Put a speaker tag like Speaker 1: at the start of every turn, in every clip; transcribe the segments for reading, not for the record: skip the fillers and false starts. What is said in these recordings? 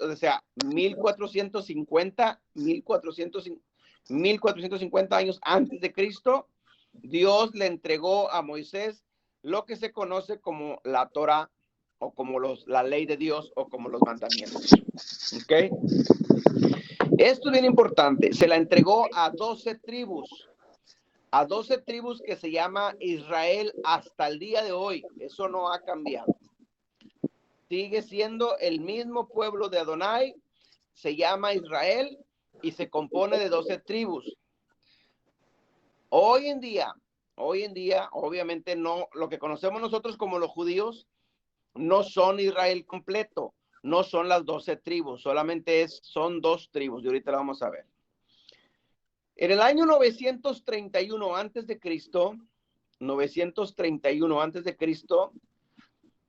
Speaker 1: o sea, 1450 años antes de Cristo, Dios le entregó a Moisés lo que se conoce como la Torá, o como la ley de Dios, o como los mandamientos. ¿Ok? Esto es bien importante. Se la entregó a 12 tribus. A 12 tribus que se llama Israel hasta el día de hoy. Eso no ha cambiado. Sigue siendo el mismo pueblo de Adonai, se llama Israel y se compone de 12 tribus. Hoy en día, obviamente no, lo que conocemos nosotros como los judíos no son Israel completo, no son las 12 tribus, solamente son 2 tribus y ahorita la vamos a ver. En el año 931 antes de Cristo,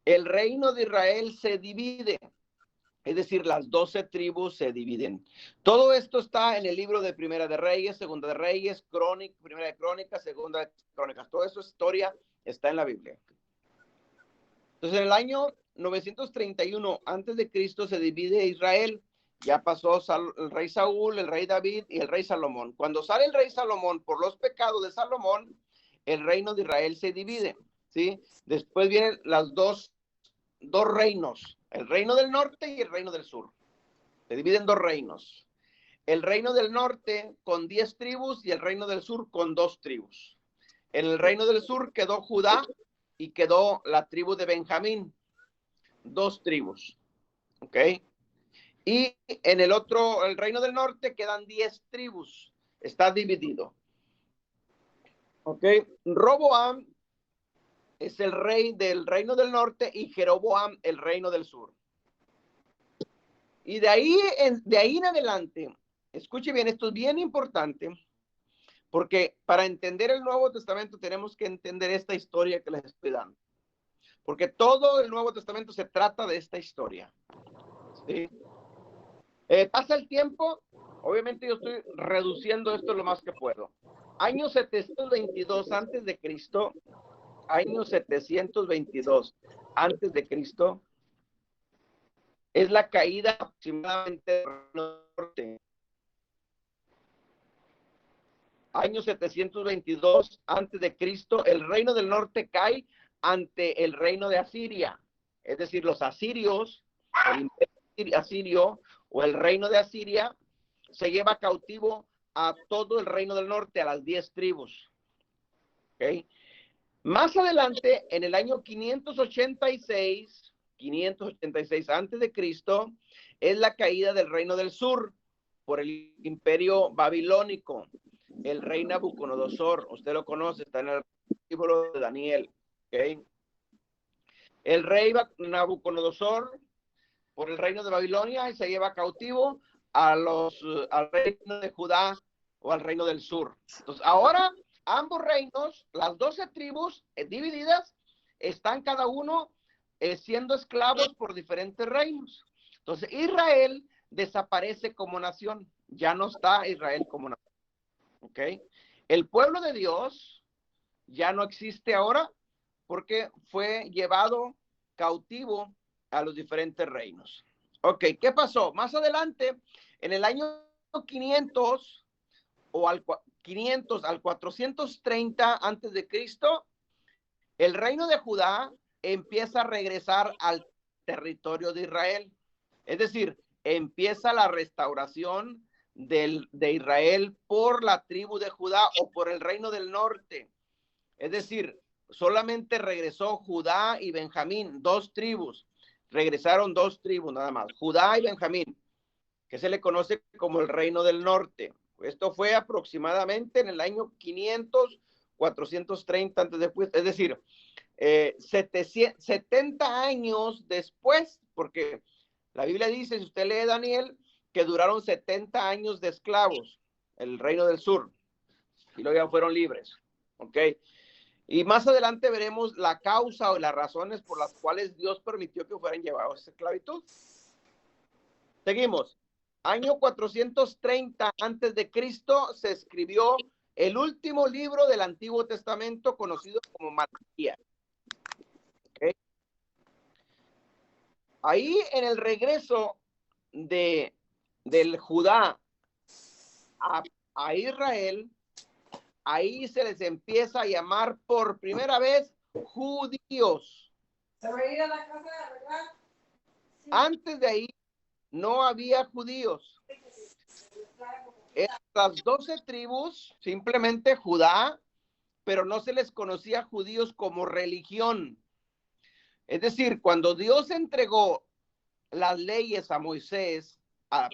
Speaker 1: el reino de Israel se divide. Es decir, las 12 tribus se dividen. Todo esto está en el libro de Primera de Reyes, Segunda de Reyes, Primera de Crónicas, Segunda de Crónicas. Toda esa historia está en la Biblia. Entonces, en el año 931 antes de Cristo se divide Israel. Ya pasó el rey Saúl, el rey David y el rey Salomón. Cuando sale el rey Salomón por los pecados de Salomón, el reino de Israel se divide, ¿sí? Después vienen las dos reinos, el reino del norte y el reino del sur. Se dividen 2 reinos. El reino del norte con 10 tribus y el reino del sur con 2 tribus. En el reino del sur quedó Judá y quedó la tribu de Benjamín. 2 tribus. ¿Ok? Y en el reino del norte quedan 10 tribus. Está dividido. ¿Ok? Roboam es el rey del reino del norte y Jeroboam el reino del sur. Y de ahí en adelante, escuche bien, esto es bien importante, porque para entender el Nuevo Testamento tenemos que entender esta historia que les estoy dando. Porque todo el Nuevo Testamento se trata de esta historia. ¿Sí? Pasa el tiempo, obviamente yo estoy reduciendo esto lo más que puedo. Año 722 antes de Cristo, año 722 antes de Cristo, es la caída aproximadamente del norte. Año 722 antes de Cristo, el reino del norte cae ante el reino de Asiria. Es decir, los asirios, el imperio asirio o el reino de Asiria, se lleva cautivo a todo el reino del norte, a las 10 tribus. ¿Okay? Más adelante, en el año 586 antes de Cristo, es la caída del reino del sur por el imperio babilónico, el rey Nabucodonosor. Usted lo conoce, está en el libro de Daniel. ¿Okay? El rey Nabucodonosor por el reino de Babilonia y se lleva cautivo al reino de Judá o al reino del sur. Entonces, ahora ambos reinos, las 12 tribus divididas, están cada uno siendo esclavos por diferentes reinos. Entonces, Israel desaparece como nación. Ya no está Israel como nación. ¿Ok? El pueblo de Dios ya no existe ahora porque fue llevado cautivo a los diferentes reinos. Ok, ¿qué pasó? Más adelante, en el año 500 o al 500 al 430 antes de Cristo, el reino de Judá empieza a regresar al territorio de Israel. Es decir, empieza la restauración de Israel por la tribu de Judá o por el reino del norte. Es decir, solamente regresó Judá y Benjamín, 2 tribus. Regresaron 2 tribus nada más, Judá y Benjamín, que se le conoce como el reino del norte. Esto fue aproximadamente en el año 500, 430 antes de, es decir, 70 años después, porque la Biblia dice, si usted lee Daniel, que duraron 70 años de esclavos, el reino del sur, y luego ya fueron libres. ¿Ok? Y más adelante veremos la causa o las razones por las cuales Dios permitió que fueran llevados a esa esclavitud. Seguimos. Año 430 antes de Cristo se escribió el último libro del Antiguo Testamento conocido como Malaquías. ¿Okay? Ahí en el regreso del Judá a Israel, ahí se les empieza a llamar por primera vez judíos.
Speaker 2: ¿Se va a ir a la casa de arreglar? Sí.
Speaker 1: Antes de ahí no había judíos. Eran las 12 tribus, simplemente Judá, pero no se les conocía judíos como religión. Es decir, cuando Dios entregó las leyes a Moisés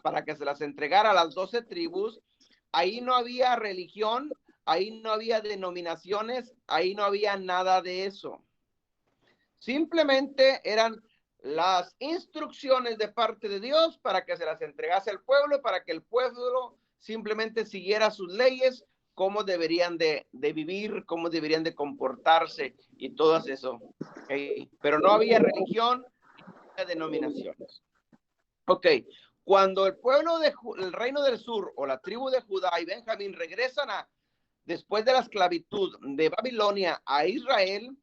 Speaker 1: para que se las entregara a las 12 tribus, ahí no había religión, ahí no había denominaciones, ahí no había nada de eso. Simplemente eran las instrucciones de parte de Dios para que se las entregase al pueblo, para que el pueblo simplemente siguiera sus leyes, cómo deberían de vivir, cómo deberían de comportarse y todo eso. ¿Okay? Pero no había religión, no había denominaciones. Ok, cuando el pueblo el reino del sur o la tribu de Judá y Benjamín regresan después de la esclavitud de Babilonia a Israel,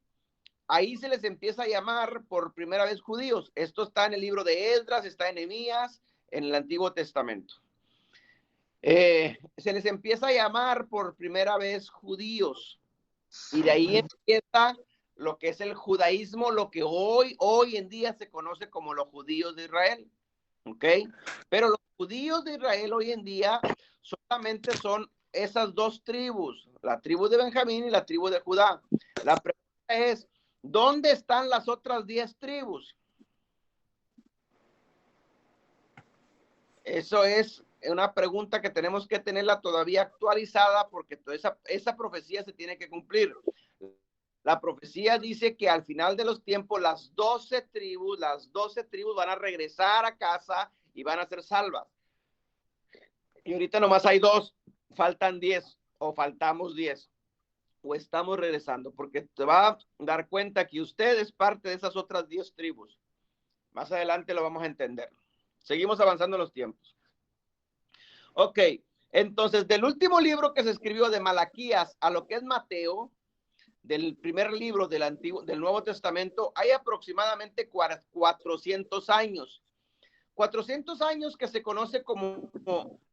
Speaker 1: ahí se les empieza a llamar por primera vez judíos. Esto está en el libro de Esdras, está en Nehemías, en el Antiguo Testamento. Se les empieza a llamar por primera vez judíos. Y de ahí empieza lo que es el judaísmo, lo que hoy en día se conoce como los judíos de Israel. ¿Ok? Pero los judíos de Israel hoy en día solamente son esas dos tribus, la tribu de Benjamín y la tribu de Judá. La pregunta es, ¿dónde están las otras 10 tribus? Eso es una pregunta que tenemos que tenerla todavía actualizada porque toda esa profecía se tiene que cumplir. La profecía dice que al final de los tiempos las 12 tribus van a regresar a casa y van a ser salvas. Y ahorita nomás hay 2, faltan 10 o faltamos 10 o estamos regresando, porque te va a dar cuenta que usted es parte de esas otras 10 tribus. Más adelante lo vamos a entender. Seguimos avanzando en los tiempos. Ok, entonces del último libro que se escribió de Malaquías a lo que es Mateo, del primer libro del Nuevo Testamento, hay aproximadamente 400 años. 400 años que se conoce como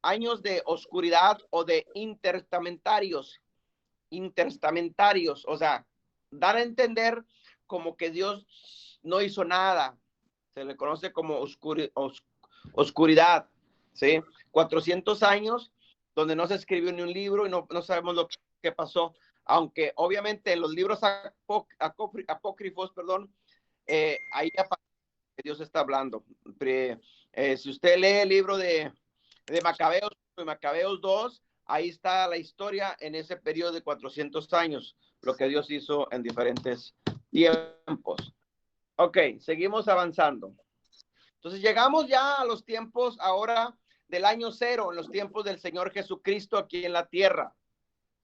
Speaker 1: años de oscuridad o de intertestamentarios, o sea, dar a entender como que Dios no hizo nada. Se le conoce como oscuridad, ¿sí? 400 años donde no se escribió ni un libro y no sabemos lo que pasó, aunque obviamente en los libros apócrifos, ahí aparece que Dios está hablando. Si usted lee el libro de Macabeos 2, ahí está la historia en ese periodo de 400 años, lo que Dios hizo en diferentes tiempos. Ok, seguimos avanzando. Entonces llegamos ya a los tiempos ahora del año 0, en los tiempos del Señor Jesucristo aquí en la tierra.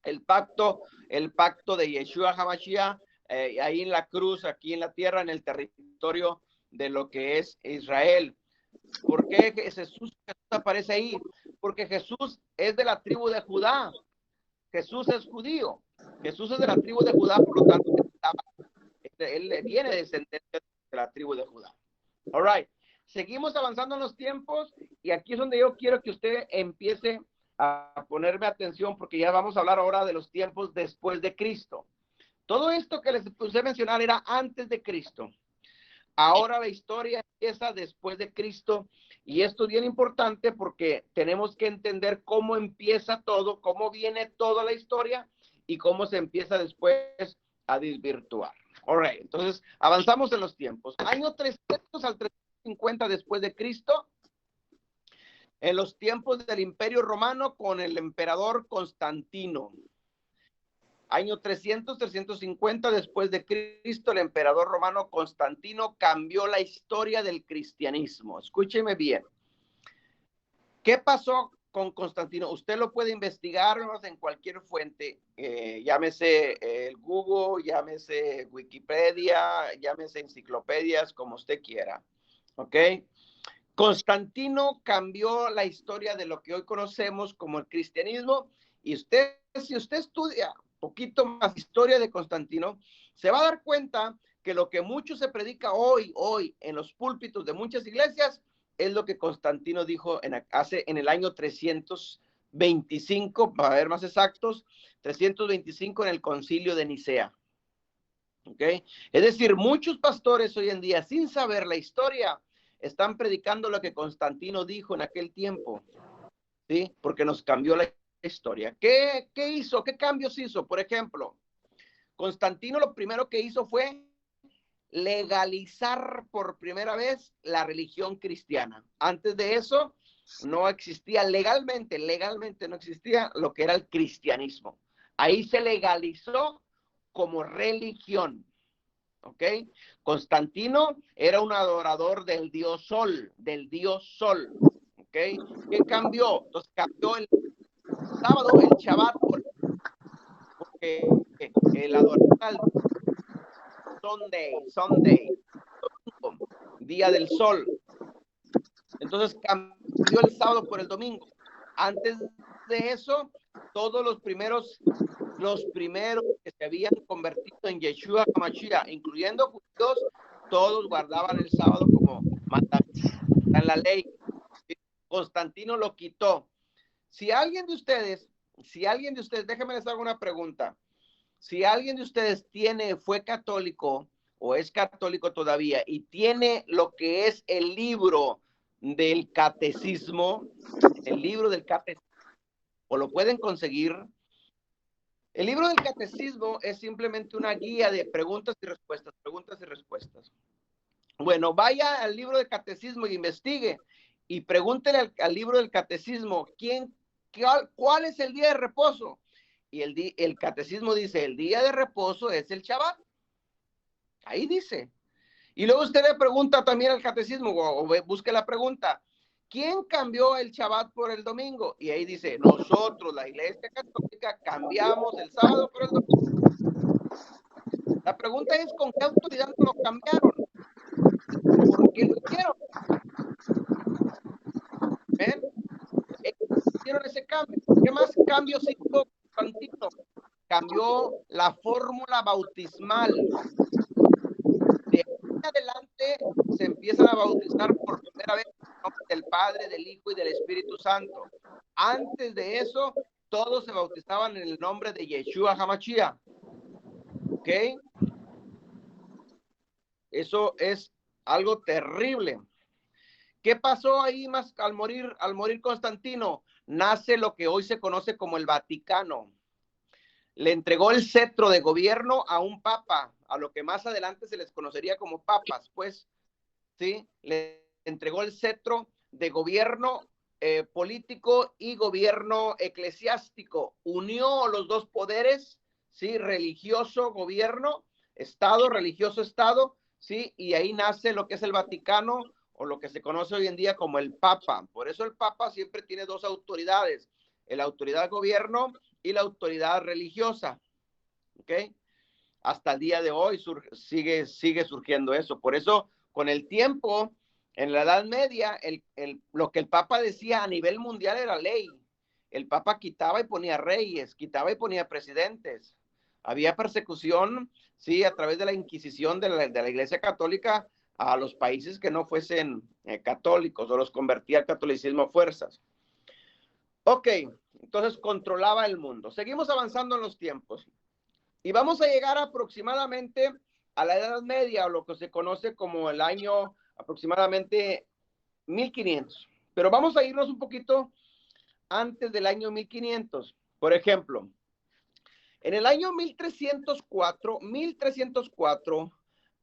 Speaker 1: El pacto de Yeshua HaMashiach, ahí en la cruz, aquí en la tierra, en el territorio de lo que es Israel. ¿Por qué Jesús aparece ahí? Porque Jesús es de la tribu de Judá. Jesús es judío. Jesús es de la tribu de Judá, por lo tanto, él viene descendiente de la tribu de Judá. All right. Seguimos avanzando en los tiempos y aquí es donde yo quiero que usted empiece a ponerme atención porque ya vamos a hablar ahora de los tiempos después de Cristo. Todo esto que les puse a mencionar era antes de Cristo. Ahora la historia empieza después de Cristo y esto es bien importante porque tenemos que entender cómo empieza todo, cómo viene toda la historia y cómo se empieza después a desvirtuar. All right, entonces avanzamos en los tiempos. Año 300 al 350 después de Cristo, en los tiempos del Imperio Romano con el emperador Constantino. Año 300-350 después de Cristo, el emperador romano Constantino cambió la historia del cristianismo. Escúcheme bien. ¿Qué pasó con Constantino? Usted lo puede investigar en cualquier fuente, llámese el Google, llámese Wikipedia, llámese enciclopedias, como usted quiera. ¿Ok? Constantino cambió la historia de lo que hoy conocemos como el cristianismo y si usted estudia poquito más historia de Constantino, se va a dar cuenta que lo que mucho se predica hoy en los púlpitos de muchas iglesias es lo que Constantino dijo en el año 325, para ver más exactos, 325 en el concilio de Nicea. ¿Okay? Es decir, muchos pastores hoy en día, sin saber la historia, están predicando lo que Constantino dijo en aquel tiempo, ¿sí? Porque nos cambió la historia. ¿Qué hizo? ¿Qué cambios hizo? Por ejemplo, Constantino lo primero que hizo fue legalizar por primera vez la religión cristiana. Antes de eso no existía legalmente no existía lo que era el cristianismo. Ahí se legalizó como religión. ¿Ok? Constantino era un adorador del dios Sol, ¿ok? ¿Qué cambió? Entonces cambió el sábado, el Shabbat, porque el adorador al Sunday, día del sol. Entonces cambió el sábado por el domingo. Antes de eso, todos los primeros que se habían convertido en Yeshua HaMashiach, incluyendo judíos, todos guardaban el sábado como mandamiento en la ley. Constantino lo quitó. Si alguien de ustedes, déjenme les hago una pregunta. Si alguien de ustedes fue católico o es católico todavía y tiene lo que es el libro del catecismo, o lo pueden conseguir. El libro del catecismo es simplemente una guía de preguntas y respuestas. Bueno, vaya al libro del catecismo e investigue y pregúntele al libro del catecismo cuál es el día de reposo. Y el catecismo dice, el día de reposo es el Shabbat. Ahí dice. Y luego usted le pregunta también al catecismo, o busque la pregunta, ¿quién cambió el Shabbat por el domingo? Y ahí dice, nosotros, la Iglesia Católica, cambiamos el sábado por el domingo. La pregunta es, ¿con qué autoridad lo cambiaron? ¿Por qué lo hicieron? ¿Ven? Hicieron ese cambio. ¿Qué más cambios hizo Constantino? Cambió la fórmula bautismal. De ahí en adelante se empiezan a bautizar por primera vez en el nombre del Padre, del Hijo y del Espíritu Santo. Antes de eso, todos se bautizaban en el nombre de Yeshua HaMashiach. ¿Ok? Eso es algo terrible. ¿Qué pasó ahí más al morir Constantino? Nace lo que hoy se conoce como el Vaticano. Le entregó el cetro de gobierno a un papa, a lo que más adelante se les conocería como papas, pues, ¿sí? Le entregó el cetro de gobierno político y gobierno eclesiástico. Unió los dos poderes, ¿sí? Religioso, gobierno, Estado, religioso, Estado, ¿sí? Y ahí nace lo que es el Vaticano, o lo que se conoce hoy en día como el Papa. Por eso el Papa siempre tiene dos autoridades, la autoridad gobierno y la autoridad religiosa. ¿Ok? Hasta el día de hoy sigue surgiendo eso. Por eso, con el tiempo, en la Edad Media, lo que el Papa decía a nivel mundial era ley. El Papa quitaba y ponía reyes, quitaba y ponía presidentes. Había persecución, sí, a través de la Inquisición de la Iglesia Católica a los países que no fuesen católicos, o los convertía al catolicismo a fuerzas. Ok, entonces controlaba el mundo. Seguimos avanzando en los tiempos. Y vamos a llegar aproximadamente a la Edad Media, o lo que se conoce como el año aproximadamente 1500. Pero vamos a irnos un poquito antes del año 1500. Por ejemplo, en el año 1304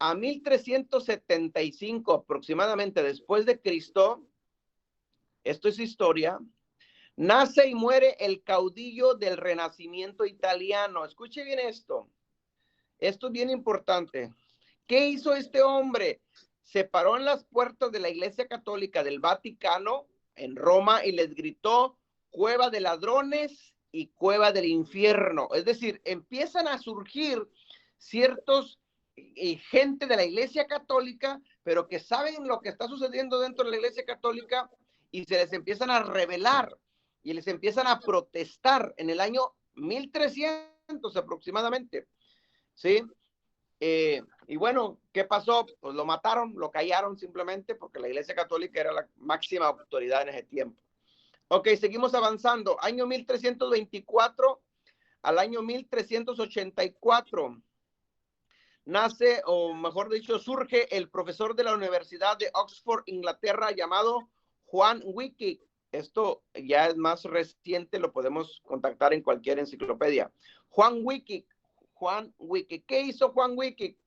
Speaker 1: a 1375 aproximadamente después de Cristo, esto es historia, nace y muere el caudillo del Renacimiento italiano. Escuche bien esto. Esto es bien importante. ¿Qué hizo este hombre? Se paró en las puertas de la Iglesia Católica del Vaticano en Roma y les gritó: cueva de ladrones y cueva del infierno. Es decir, empiezan a surgir ciertos gente de la Iglesia Católica, pero que saben lo que está sucediendo dentro de la Iglesia Católica, y se les empiezan a rebelar y les empiezan a protestar en el año 1300 aproximadamente. ¿Sí? Y bueno, ¿qué pasó? Pues lo mataron, lo callaron simplemente porque la Iglesia Católica era la máxima autoridad en ese tiempo. Ok, seguimos avanzando. Año 1324 al año 1384 nace, o mejor dicho, surge el profesor de la Universidad de Oxford, Inglaterra, llamado Juan Wycliffe. Esto ya es más reciente, lo podemos contactar en cualquier enciclopedia. Juan Wycliffe. Juan Wycliffe. ¿Qué hizo Juan Wycliffe?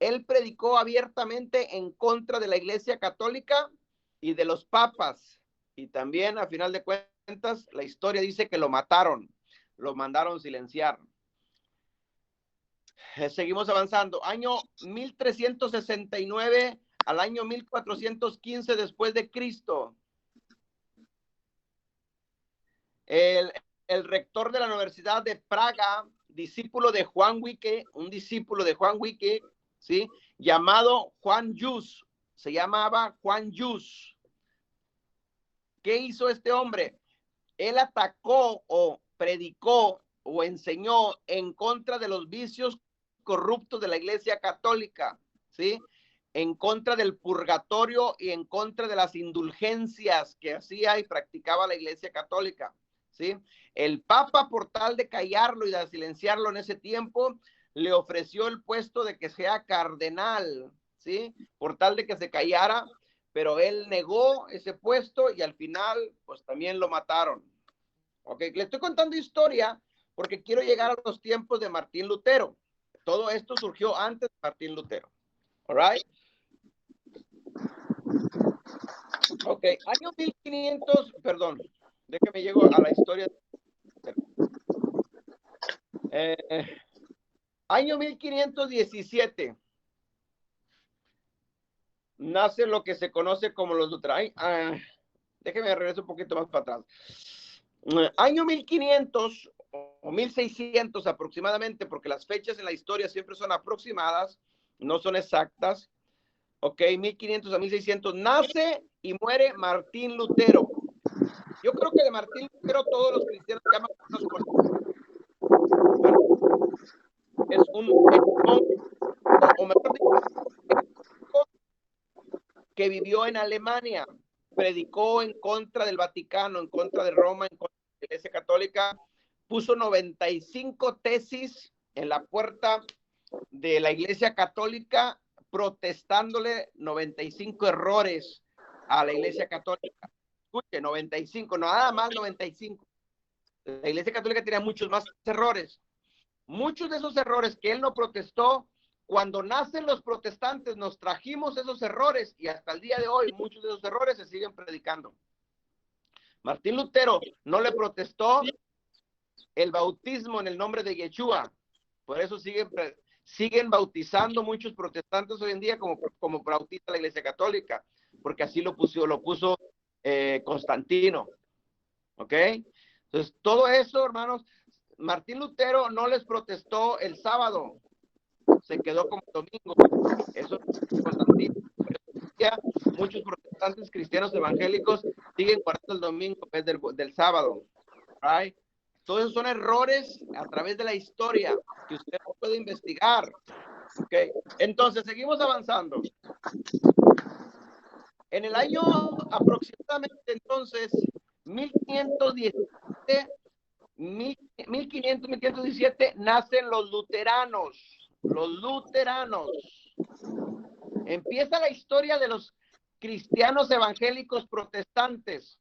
Speaker 1: Él predicó abiertamente en contra de la Iglesia Católica y de los papas. Y también, a final de cuentas, la historia dice que lo mataron, lo mandaron silenciar. Seguimos avanzando. Año 1369 al año 1415 después de Cristo. El rector de la Universidad de Praga, discípulo de Juan Wycliffe, un discípulo de Juan Wycliffe, ¿sí? Llamado Juan Hus, se llamaba Juan Hus. ¿Qué hizo este hombre? Él atacó o predicó o enseñó en contra de los vicios corruptos de la Iglesia Católica, ¿sí? En contra del purgatorio y en contra de las indulgencias que hacía y practicaba la Iglesia Católica, ¿sí? El Papa, por tal de callarlo y de silenciarlo en ese tiempo, le ofreció el puesto de que sea cardenal, ¿sí? Por tal de que se callara, pero él negó ese puesto y al final, pues también lo mataron. Ok, le estoy contando historia porque quiero llegar a los tiempos de Martín Lutero. Todo esto surgió antes de Martín Lutero. All right. Ok, año 1500, perdón, déjeme llego a la historia. Año 1517. Nace lo que se conoce como los luteranos. Déjeme regresar un poquito más para atrás. Año 1500 o 1600 aproximadamente, porque las fechas en la historia siempre son aproximadas, no son exactas. Ok, 1500 a 1600, nace y muere Martín Lutero. Yo creo que de Martín Lutero todos los cristianos llaman es un o mejor dicho, que vivió en Alemania, predicó en contra del Vaticano, en contra de Roma, en contra de la Iglesia Católica, puso 95 tesis en la puerta de la Iglesia Católica, protestándole 95 errores a la Iglesia Católica. Escuche, 95, no nada más 95. La Iglesia Católica tenía muchos más errores. Muchos de esos errores que él no protestó, cuando nacen los protestantes nos trajimos esos errores y hasta el día de hoy muchos de esos errores se siguen predicando. Martín Lutero no le protestó el bautismo en el nombre de Yeshua, por eso siguen bautizando muchos protestantes hoy en día como bautiza la Iglesia Católica, porque así lo puso Constantino. ¿Ok? Entonces, todo eso, hermanos, Martín Lutero no les protestó el sábado, se quedó como domingo. Eso es Constantino. Muchos protestantes cristianos evangélicos siguen guardando el domingo en vez del sábado. Right? Todos esos son errores a través de la historia que usted puede investigar. Okay. Entonces, seguimos avanzando. En el año aproximadamente entonces, 1517, 1517 nacen los luteranos. Los luteranos. Empieza la historia de los cristianos evangélicos protestantes.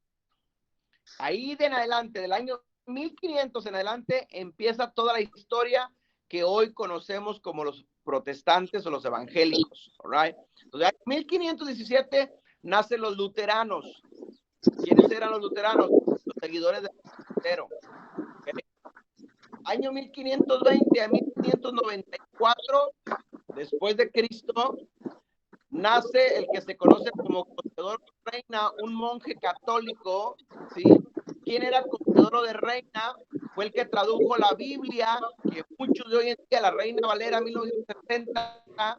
Speaker 1: Ahí de en adelante, del año 1500 en adelante, empieza toda la historia que hoy conocemos como los protestantes o los evangélicos. Right? Entonces, en 1517 nacen los luteranos. ¿Quiénes eran los luteranos? Los seguidores de Lutero. ¿Okay? Año 1520 a 1594 después de Cristo, nace el que se conoce como Conedoro de Reina, un monje católico, ¿sí? ¿Quién era Conedoro de Reina? Fue el que tradujo la Biblia, que muchos de hoy en día, la Reina Valera 1970,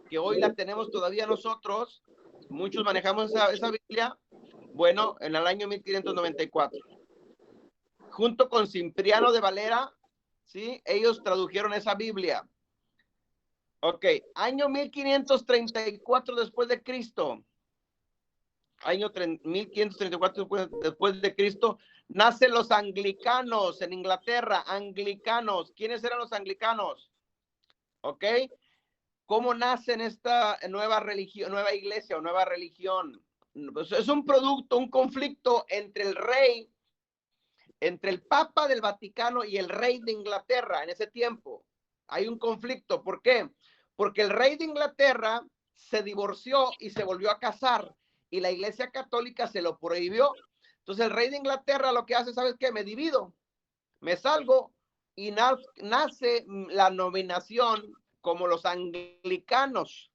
Speaker 1: que hoy la tenemos todavía nosotros, muchos manejamos esa Biblia, bueno, en el año 1594. Junto con Cipriano de Valera, ¿sí? Ellos tradujeron esa Biblia. Ok, año 1534 después de Cristo. Año 1534 después de Cristo, nacen los anglicanos en Inglaterra. Anglicanos. ¿Quiénes eran los anglicanos? Ok. ¿Cómo nacen esta nueva religión, nueva iglesia o nueva religión? Pues es un producto, un conflicto entre el rey, entre el Papa del Vaticano y el rey de Inglaterra en ese tiempo. Hay un conflicto. ¿Por qué? Porque el rey de Inglaterra se divorció y se volvió a casar y la iglesia católica se lo prohibió. Entonces el rey de Inglaterra lo que hace, ¿sabes qué? Me divido, me salgo y nace la nominación como los anglicanos.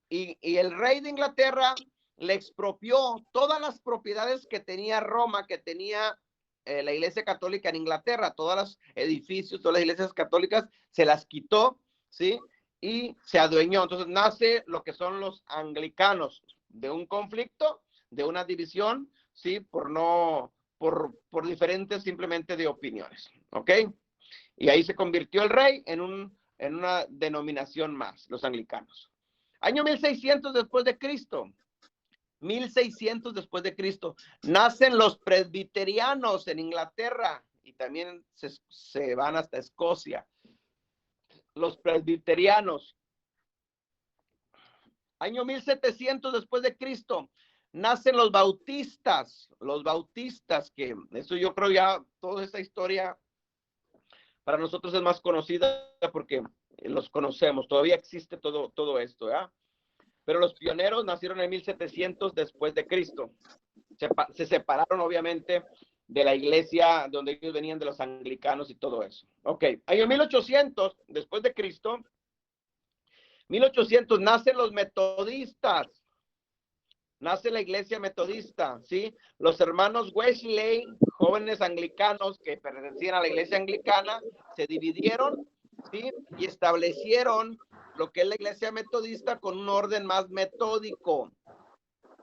Speaker 1: Y el rey de Inglaterra le expropió todas las propiedades que tenía Roma, que tenía la iglesia católica en Inglaterra, todos los edificios, todas las iglesias católicas, se las quitó, ¿sí? Y se adueñó. Entonces nace lo que son los anglicanos, de un conflicto, de una división, ¿sí? Por diferentes simplemente de opiniones, ¿ok? Y ahí se convirtió el rey en una denominación más, los anglicanos. Año 1600 después de Cristo. 1600 después de Cristo. Nacen los presbiterianos en Inglaterra y también se van hasta Escocia. Los presbiterianos. Año 1700 después de Cristo. Nacen los bautistas. Los bautistas, que eso yo creo ya toda esta historia para nosotros es más conocida porque los conocemos. Todavía existe todo esto, ¿ya? Pero los pioneros nacieron en 1700 después de Cristo. Se separaron obviamente de la iglesia donde ellos venían, de los anglicanos y todo eso. Ok, año 1800 después de Cristo, 1800 nacen los metodistas, nace la iglesia metodista, ¿sí? Los hermanos Wesley, jóvenes anglicanos que pertenecían a la iglesia anglicana, se dividieron, ¿sí? Y establecieron lo que es la iglesia metodista con un orden más metódico,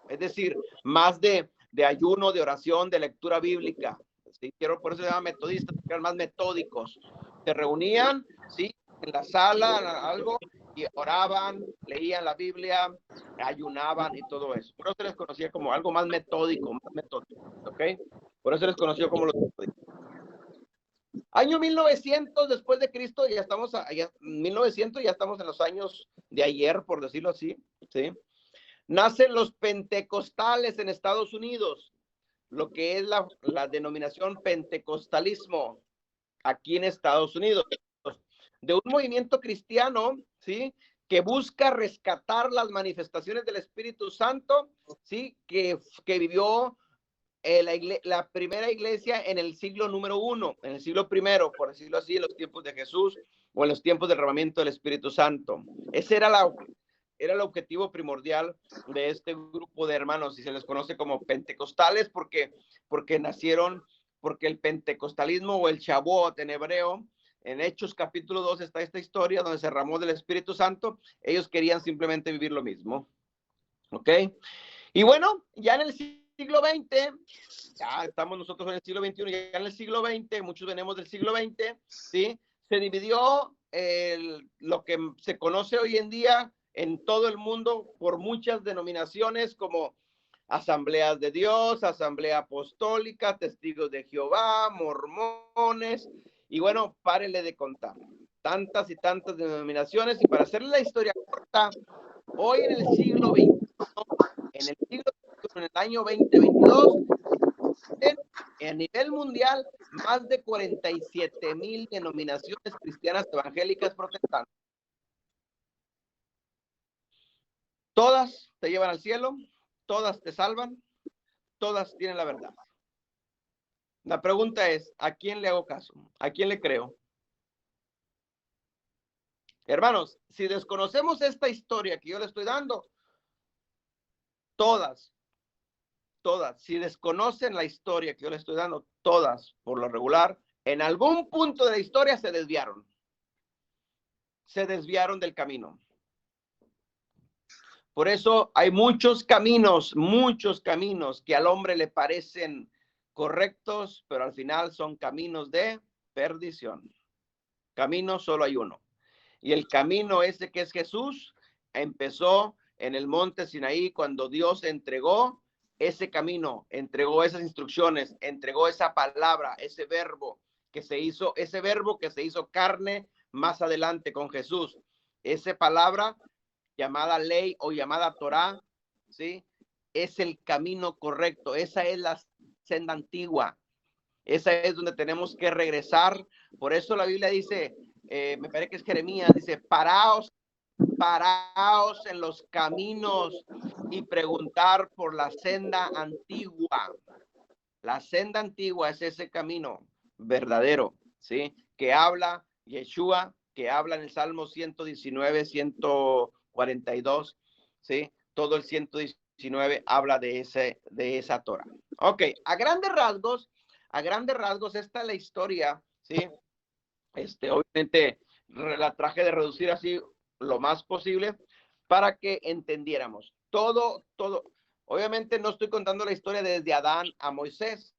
Speaker 1: es decir, más de ayuno, de oración, de lectura bíblica. ¿Sí? Por eso se llama metodistas, porque eran más metódicos. Se reunían, ¿sí? En la sala, algo, y oraban, leían la Biblia, ayunaban y todo eso. Por eso se les conocía como algo más metódico, ¿ok? Por eso se les conoció como los metodistas. Año 1900 después de Cristo, ya estamos, 1900 ya estamos en los años de ayer, por decirlo así, ¿sí? Nacen los pentecostales en Estados Unidos, lo que es la denominación pentecostalismo aquí en Estados Unidos, de un movimiento cristiano, ¿sí? Que busca rescatar las manifestaciones del Espíritu Santo, ¿sí? Que vivió la primera iglesia en el siglo número 1, en el siglo primero, por decirlo así, en los tiempos de Jesús o en los tiempos del derramamiento del Espíritu Santo. Ese era el objetivo primordial de este grupo de hermanos, y se les conoce como pentecostales porque nacieron, porque el pentecostalismo o el Shavuot en hebreo, en Hechos capítulo 2 está esta historia donde se derramó del Espíritu Santo. Ellos querían simplemente vivir lo mismo, ¿ok? Y bueno, ya en el siglo XX, ya estamos nosotros en el siglo XXI, ya en el siglo XX, muchos venimos del siglo XX, ¿sí? Se dividió lo que se conoce hoy en día en todo el mundo por muchas denominaciones como Asambleas de Dios, Asamblea Apostólica, Testigos de Jehová, Mormones, y bueno, párenle de contar. Tantas y tantas denominaciones, y para hacerle la historia corta, hoy en el siglo XXI, en el año 2022, a nivel mundial, más de 47,000 denominaciones cristianas evangélicas protestantes. Todas te llevan al cielo, todas te salvan, todas tienen la verdad. La pregunta es, ¿a quién le hago caso? ¿A quién le creo? Hermanos, si desconocemos esta historia que yo le estoy dando, todas, si desconocen la historia que yo le estoy dando, todas, por lo regular, en algún punto de la historia se desviaron del camino. Por eso hay muchos caminos que al hombre le parecen correctos, pero al final son caminos de perdición. Camino solo hay uno. Y el camino ese que es Jesús empezó en el monte Sinaí cuando Dios entregó ese camino, entregó esas instrucciones, entregó esa palabra, ese verbo que se hizo, ese verbo que se hizo carne más adelante con Jesús. Esa palabra llamada ley o llamada Torá, ¿sí? Es el camino correcto. Esa es la senda antigua. Esa es donde tenemos que regresar. Por eso la Biblia dice, me parece que es Jeremías, dice, paraos en los caminos y preguntar por la senda antigua. La senda antigua es ese camino verdadero, ¿sí? Que habla Yeshua, que habla en el Salmo 119, 142, ¿sí? Todo el 119 habla de esa Torah. Ok, a grandes rasgos, esta es la historia, ¿sí? Obviamente la traje de reducir así lo más posible para que entendiéramos todo. Obviamente no estoy contando la historia desde Adán a Moisés,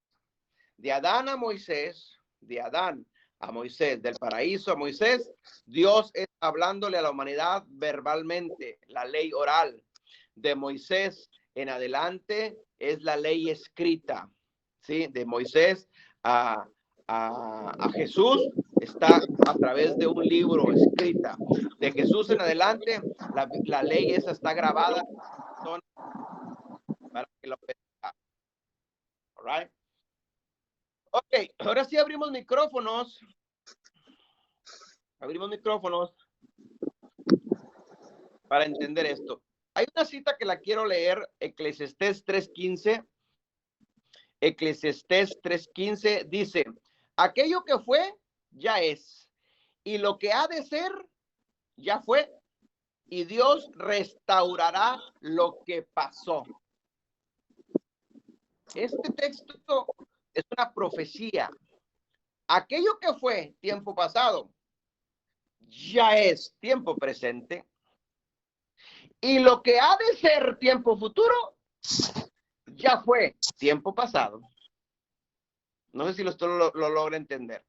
Speaker 1: de Adán a Moisés, del paraíso a Moisés. Dios está hablándole a la humanidad verbalmente, la ley oral. De Moisés en adelante es la ley escrita, ¿sí? De Moisés a Jesús está a través de un libro escrita. De Jesús en adelante, la ley esa está grabada para que lo vea. All right. Ok, ahora sí abrimos micrófonos. Para entender esto. Hay una cita que la quiero leer, Eclesiastés 3:15. Eclesiastés 3:15 dice, aquello que fue, ya es, y lo que ha de ser, ya fue, y Dios restaurará lo que pasó. Este texto es una profecía. Aquello que fue tiempo pasado, ya es tiempo presente, y lo que ha de ser tiempo futuro, ya fue tiempo pasado. No sé si lo logra entender.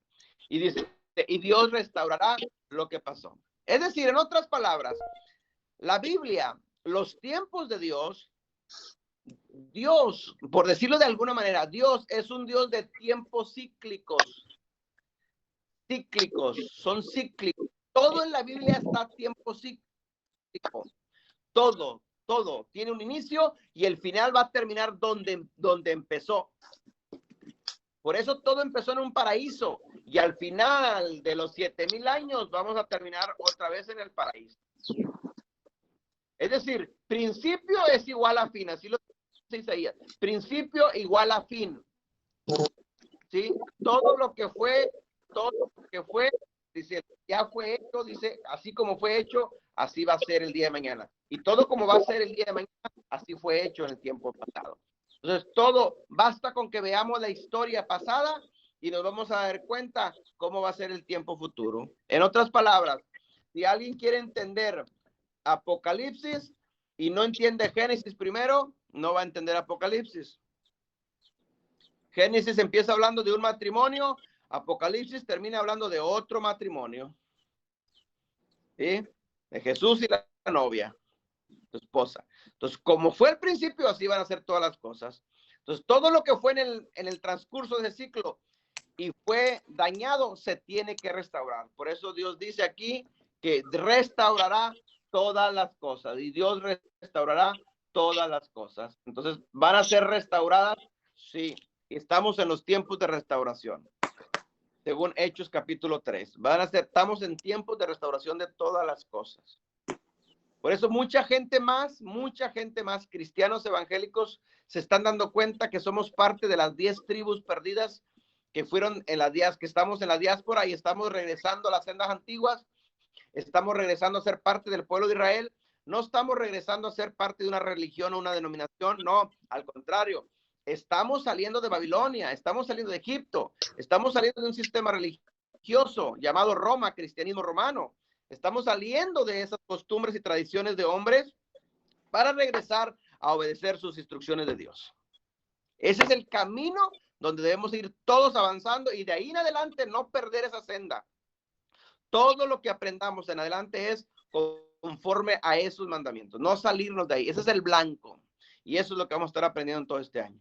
Speaker 1: Y dice, y Dios restaurará lo que pasó. Es decir, en otras palabras, la Biblia, los tiempos de Dios, por decirlo de alguna manera, Dios es un Dios de tiempos cíclicos. Son cíclicos. Todo en la Biblia está a tiempo cíclico. Todo tiene un inicio y el final va a terminar donde empezó. Por eso todo empezó en un paraíso y al final de los 7,000 años vamos a terminar otra vez en el paraíso. Es decir, principio es igual a fin, así lo dice Isaías. Principio igual a fin. ¿Sí? Todo lo que fue, dice, ya fue hecho, dice, así como fue hecho, así va a ser el día de mañana. Y todo como va a ser el día de mañana, así fue hecho en el tiempo pasado. Entonces, todo, basta con que veamos la historia pasada y nos vamos a dar cuenta cómo va a ser el tiempo futuro. En otras palabras, si alguien quiere entender Apocalipsis y no entiende Génesis primero, no va a entender Apocalipsis. Génesis empieza hablando de un matrimonio, Apocalipsis termina hablando de otro matrimonio. ¿Sí? De Jesús y la novia, su esposa. Entonces, como fue el principio, así van a ser todas las cosas. Entonces, todo lo que fue en el transcurso de ese ciclo y fue dañado, se tiene que restaurar. Por eso Dios dice aquí que restaurará todas las cosas y Dios restaurará todas las cosas. Entonces, ¿van a ser restauradas? Sí. Estamos en los tiempos de restauración. Según Hechos capítulo 3. Estamos en tiempos de restauración de todas las cosas. Por eso mucha gente más, cristianos evangélicos, se están dando cuenta que somos parte de las 10 tribus perdidas que fueron en las días, que estamos en la diáspora y estamos regresando a las sendas antiguas, estamos regresando a ser parte del pueblo de Israel, no estamos regresando a ser parte de una religión o una denominación, no, al contrario, estamos saliendo de Babilonia, estamos saliendo de Egipto, estamos saliendo de un sistema religioso llamado Roma, cristianismo romano. Estamos saliendo de esas costumbres y tradiciones de hombres para regresar a obedecer sus instrucciones de Dios. Ese es el camino donde debemos ir todos avanzando y de ahí en adelante no perder esa senda. todo lo que aprendamos en adelante es conforme a esos mandamientos, no salirnos de ahí. Ese es el blanco. Y eso es lo que vamos a estar aprendiendo en todo este año.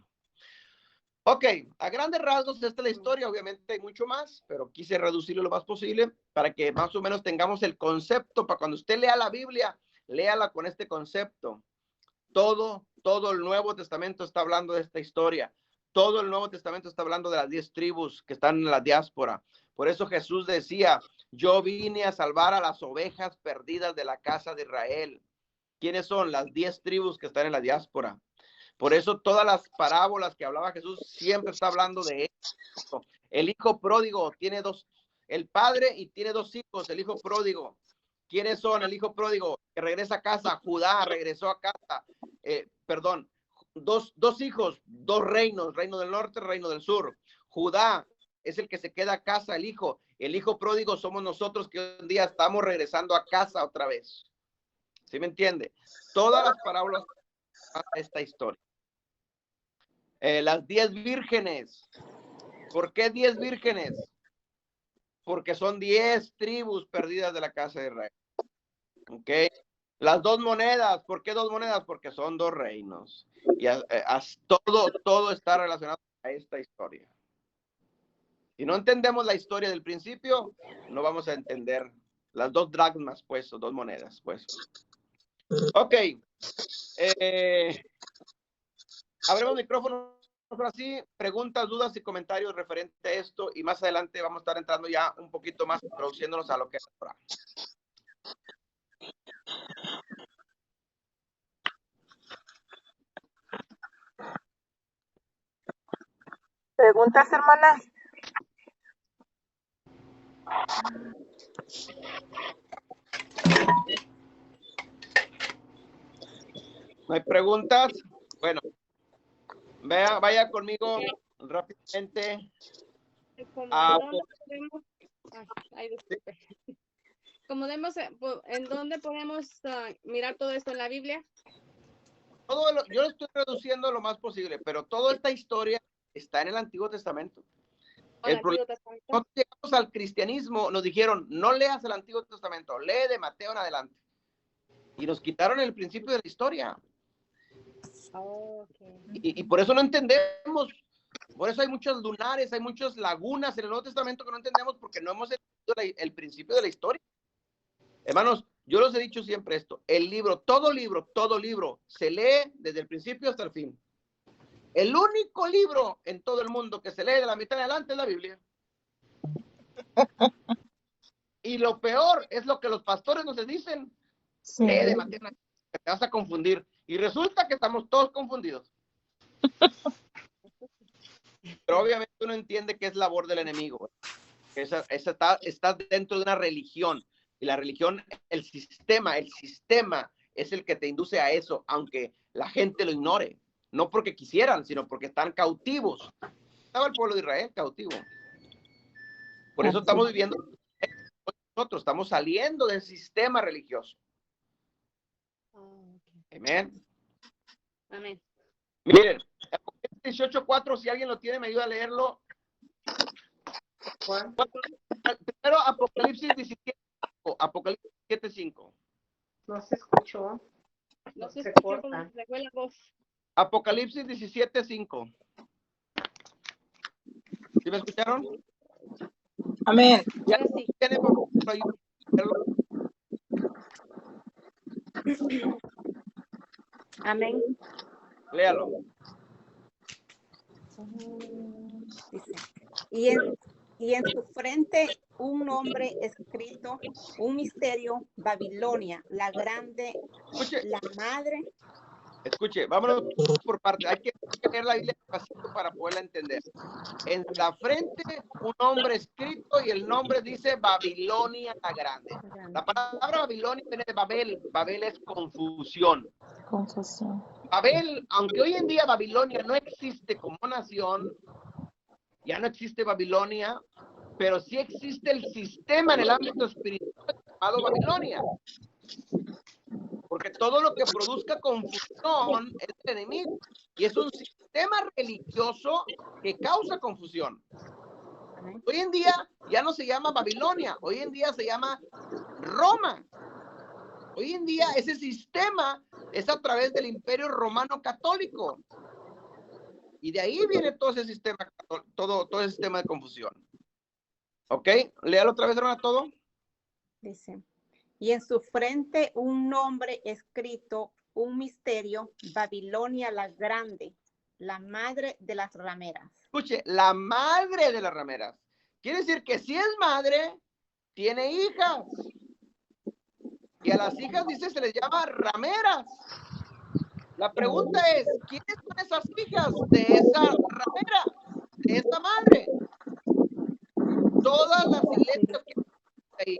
Speaker 1: Ok, a grandes rasgos esta es la historia, obviamente hay mucho más, pero quise reducirlo lo más posible para que más o menos tengamos el concepto, para cuando usted lea la Biblia, léala con este concepto. Todo el Nuevo Testamento está hablando de esta historia. Todo el Nuevo Testamento está hablando de las 10 tribus que están en la diáspora. Por eso Jesús decía, yo vine a salvar a las ovejas perdidas de la casa de Israel. ¿Quiénes son? Las 10 tribus que están en la diáspora. Por eso todas las parábolas que hablaba Jesús siempre está hablando de esto. El hijo pródigo tiene dos, el padre y tiene dos hijos, el hijo pródigo. ¿Quiénes son el hijo pródigo? Que regresa a casa, Judá regresó a casa, dos hijos, dos reinos, reino del norte, reino del sur. Judá es el que se queda a casa, el hijo pródigo somos nosotros que hoy en día estamos regresando a casa otra vez. ¿Sí me entiende? Todas las parábolas de esta historia. Las 10 vírgenes. ¿Por qué 10 vírgenes? Porque son 10 tribus perdidas de la casa de Israel. ¿Ok? Las 2 monedas. ¿Por qué 2 monedas? Porque son 2 reinos. Y todo está relacionado a esta historia. Si no entendemos la historia del principio, no vamos a entender las 2 dracmas, pues, o 2 monedas, pues. Ok. Abremos micrófono. Ahora sí, preguntas, dudas y comentarios referente a esto, y más adelante vamos a estar entrando ya un poquito más, introduciéndonos a lo que es ahora.
Speaker 3: ¿Preguntas, hermana?
Speaker 1: ¿No hay preguntas? Bueno, vaya conmigo rápidamente.
Speaker 4: ¿En dónde podemos mirar todo esto en la Biblia?
Speaker 1: Yo lo estoy reduciendo lo más posible, pero toda esta historia está en el Antiguo Testamento. El problema, cuando llegamos al cristianismo, nos dijeron, no leas el Antiguo Testamento, lee de Mateo en adelante. Y nos quitaron el principio de la historia. Y por eso no entendemos. Por eso hay muchos lunares, hay muchas lagunas en el Nuevo Testamento que no entendemos porque no hemos entendido el principio de la historia. Hermanos, yo les he dicho siempre esto. Todo libro se lee desde el principio hasta el fin. El único libro en todo el mundo que se lee de la mitad en adelante es la Biblia. Y lo peor es lo que los pastores nos dicen. Sí. Lee de Mateo, te vas a confundir. Y resulta que estamos todos confundidos. Pero obviamente uno entiende que es labor del enemigo. Está dentro de una religión. Y la religión, el sistema es el que te induce a eso, aunque la gente lo ignore. No porque quisieran, sino porque están cautivos. Estaba el pueblo de Israel cautivo. Por eso estamos viviendo, nosotros estamos saliendo del sistema religioso. Amén.
Speaker 4: Amén.
Speaker 1: Miren, 18:4, si alguien lo tiene, me ayuda a leerlo. Primero, Apocalipsis 17:5. Apocalipsis 17:5.
Speaker 3: No se escuchó.
Speaker 4: No se escuchó cuando se fue la voz.
Speaker 1: Apocalipsis 17:5. ¿Sí me escucharon?
Speaker 3: Amén.
Speaker 1: Ya
Speaker 4: Sí.
Speaker 1: tiene por
Speaker 3: Amén.
Speaker 1: Léalo.
Speaker 5: Y en su frente un nombre escrito, un misterio, Babilonia, la grande,
Speaker 1: Escuche,
Speaker 5: la madre.
Speaker 1: escuche, vámonos por parte. Hay que leer la Biblia despacito para poderla entender. En la frente un nombre escrito y el nombre dice Babilonia la grande. La palabra Babilonia viene de Babel. Babel es confusión. Babel, aunque hoy en día Babilonia no existe como nación, ya no existe Babilonia, pero sí existe el sistema en el ámbito espiritual llamado Babilonia. Porque todo lo que produzca confusión es el enemigo. Y es un sistema religioso que causa confusión.
Speaker 5: Amén.
Speaker 1: Hoy en día ya no se llama Babilonia, hoy en día se llama Roma. Hoy en día ese sistema es a través del Imperio Romano Católico. Y de ahí viene todo ese sistema, todo ese sistema de confusión. ¿Ok? Léalo otra vez, hermana, todo.
Speaker 5: Dice, y en su frente un nombre escrito, un misterio, Babilonia la grande, la madre de las rameras.
Speaker 1: Escuche, la madre de las rameras. Quiere decir que si es madre, tiene hijas. Y a las hijas, dice, se les llama rameras. La pregunta es, ¿quiénes son esas hijas de esa ramera, de esa madre? Todas las iglesias que hay ahí.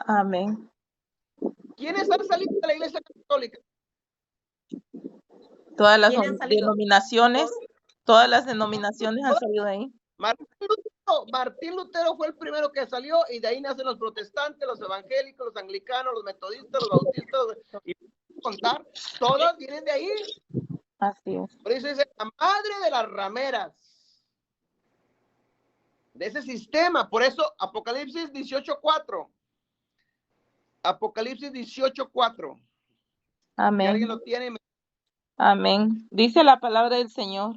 Speaker 6: Amén.
Speaker 1: ¿Quiénes han salido de la iglesia católica?
Speaker 6: Todas las
Speaker 5: ¿Quiénes han salido?
Speaker 6: denominaciones, todas las denominaciones han salido de ahí.
Speaker 1: Martín Lutero fue el primero que salió y de ahí nacen los protestantes, los evangélicos, los anglicanos, los metodistas, los bautistas, y contar, todas vienen de ahí.
Speaker 6: Así es.
Speaker 1: Por eso dice la madre de las rameras, de ese sistema. Por eso Apocalipsis 18:4. Apocalipsis 18:4.
Speaker 6: Amén.
Speaker 1: Si alguien lo tiene.
Speaker 6: Amén. Dice la palabra del Señor.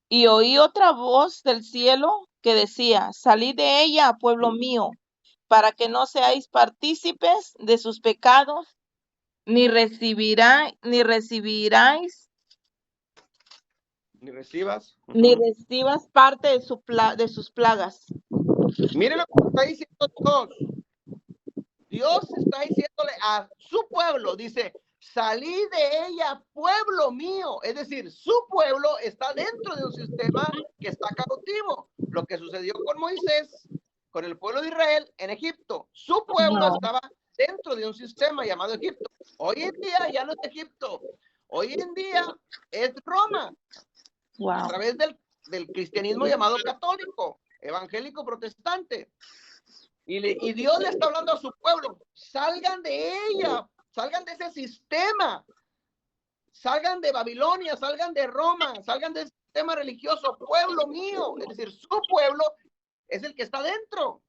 Speaker 6: Y oí otra voz del cielo que decía, salid de ella, pueblo mío, para que no seáis partícipes de sus pecados, ni recibáis
Speaker 1: Ni
Speaker 6: parte de sus plagas.
Speaker 1: Miren lo que está diciendo Dios. Dios está diciéndole a su pueblo, dice, salí de ella, pueblo mío. Es decir, su pueblo está dentro de un sistema que está cautivo. Lo que sucedió con Moisés, con el pueblo de Israel en Egipto. Su pueblo estaba dentro de un sistema llamado Egipto. Hoy en día ya no es Egipto. Hoy en día es Roma.
Speaker 6: Wow.
Speaker 1: A través del cristianismo llamado católico, evangélico, protestante. Y Dios le está hablando a su pueblo, salgan de ella, salgan de ese sistema, salgan de Babilonia, salgan de Roma, salgan del sistema religioso, pueblo mío. Es decir, su pueblo es el que está dentro.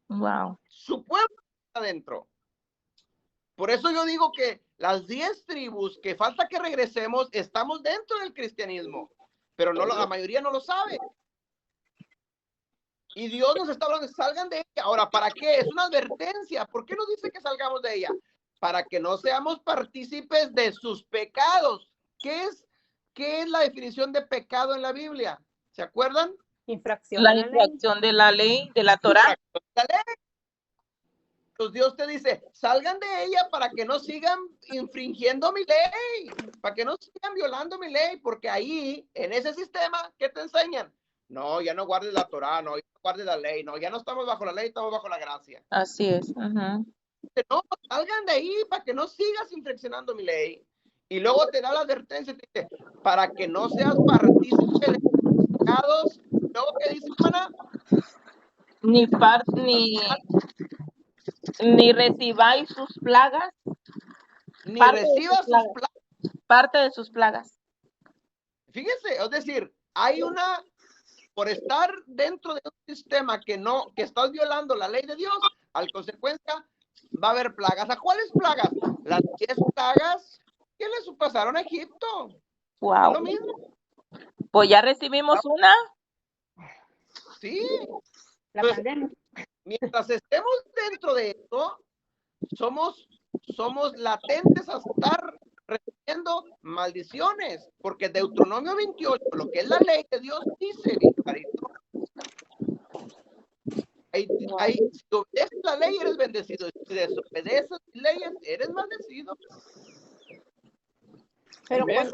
Speaker 6: Wow.
Speaker 1: Su pueblo está dentro. Por eso yo digo que las 10 tribus que falta que regresemos, estamos dentro del cristianismo, pero no, la mayoría no lo sabe. Y Dios nos está hablando, salgan de ella. Ahora, ¿para qué? Es una advertencia. ¿Por qué nos dice que salgamos de ella? Para que no seamos partícipes de sus pecados. ¿Qué es la definición de pecado en la Biblia? ¿Se acuerdan?
Speaker 5: Infracción
Speaker 6: La
Speaker 5: de la ley.
Speaker 6: infracción de la ley, de la Torá.
Speaker 1: La ley. Entonces Dios te dice, salgan de ella para que no sigan infringiendo mi ley, para que no sigan violando mi ley, porque ahí, en ese sistema, ¿qué te enseñan? No, ya no guardes la Torá, no, ya no guardes la ley, no, ya no estamos bajo la ley, estamos bajo la gracia.
Speaker 6: Así es.
Speaker 1: No, salgan de ahí para que no sigas infraccionando mi ley. Y luego te da la advertencia, te dice, para que no seas partícipe de pecados. Luego, ¿qué dice, hermana?
Speaker 6: Ni recibáis sus plagas.
Speaker 1: Ni recibas sus plagas.
Speaker 6: Parte de sus plagas.
Speaker 1: Fíjense, es decir, hay una, por estar dentro de un sistema que estás violando la ley de Dios, al consecuencia va a haber plagas. ¿A cuáles plagas? Las 10 plagas que les pasaron a Egipto.
Speaker 6: Wow.
Speaker 1: Es lo mismo.
Speaker 6: Pues ya recibimos una.
Speaker 1: Sí.
Speaker 5: La
Speaker 1: Pues,
Speaker 5: pandemia.
Speaker 1: mientras estemos dentro de esto, somos latentes a estar recibiendo maldiciones, porque Deuteronomio 28, lo que es la ley de Dios, dice, si obedeces la ley, eres bendecido. Si desobedeces leyes, eres maldecido.
Speaker 5: Pero
Speaker 1: Amén.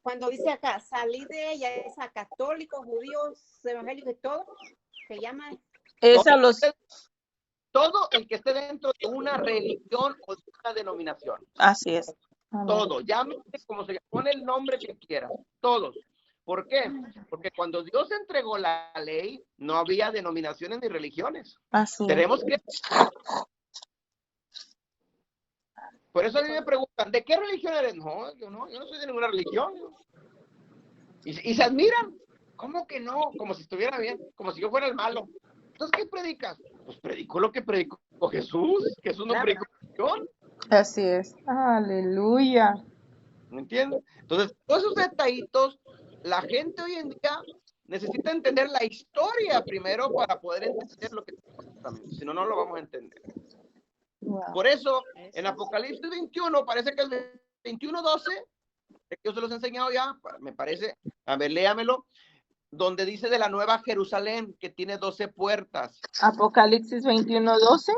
Speaker 5: cuando dice acá, salir de ella, es a católicos, judíos, evangélicos y todo, se llama.
Speaker 1: Todo el que esté dentro de una religión o de una denominación.
Speaker 6: Así es.
Speaker 1: Todo, llámese como se pone el nombre que quiera, todos. ¿Por qué? Porque cuando Dios entregó la ley, no había denominaciones ni religiones.
Speaker 6: Así
Speaker 1: Tenemos que... Por eso a mí me preguntan, ¿de qué religión eres? No, yo no soy de ninguna religión. Y se admiran. ¿Cómo que no? Como si estuviera bien, como si yo fuera el malo. Entonces, ¿qué predicas? Pues predico lo que predicó Jesús. Jesús no predicó religión.
Speaker 6: Así es. Aleluya.
Speaker 1: ¿Me entiendes? Entonces, todos esos detallitos, la gente hoy en día necesita entender la historia primero para poder entender lo que también. Si no, no lo vamos a entender.
Speaker 6: Wow.
Speaker 1: Por eso, en Apocalipsis 21, parece que el 21:12, que yo se los he enseñado ya, me parece, a ver, léamelo, donde dice de la nueva Jerusalén, que tiene 12 puertas.
Speaker 6: Apocalipsis 21:12.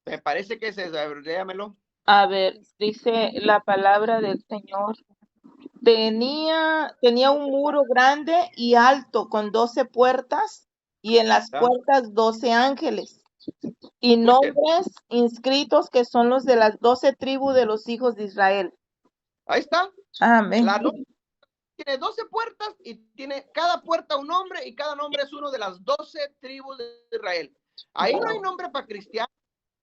Speaker 1: Me parece que es eso, a ver, léamelo.
Speaker 6: A ver, dice la palabra del Señor. Tenía un muro grande y alto con 12 puertas y en las puertas 12 ángeles y nombres inscritos que son los de las 12 tribus de los hijos de Israel.
Speaker 1: Ahí está.
Speaker 6: Amén.
Speaker 1: La tiene 12 puertas y tiene cada puerta un nombre y cada nombre es uno de las 12 tribus de Israel. Ahí no hay nombre para cristianos,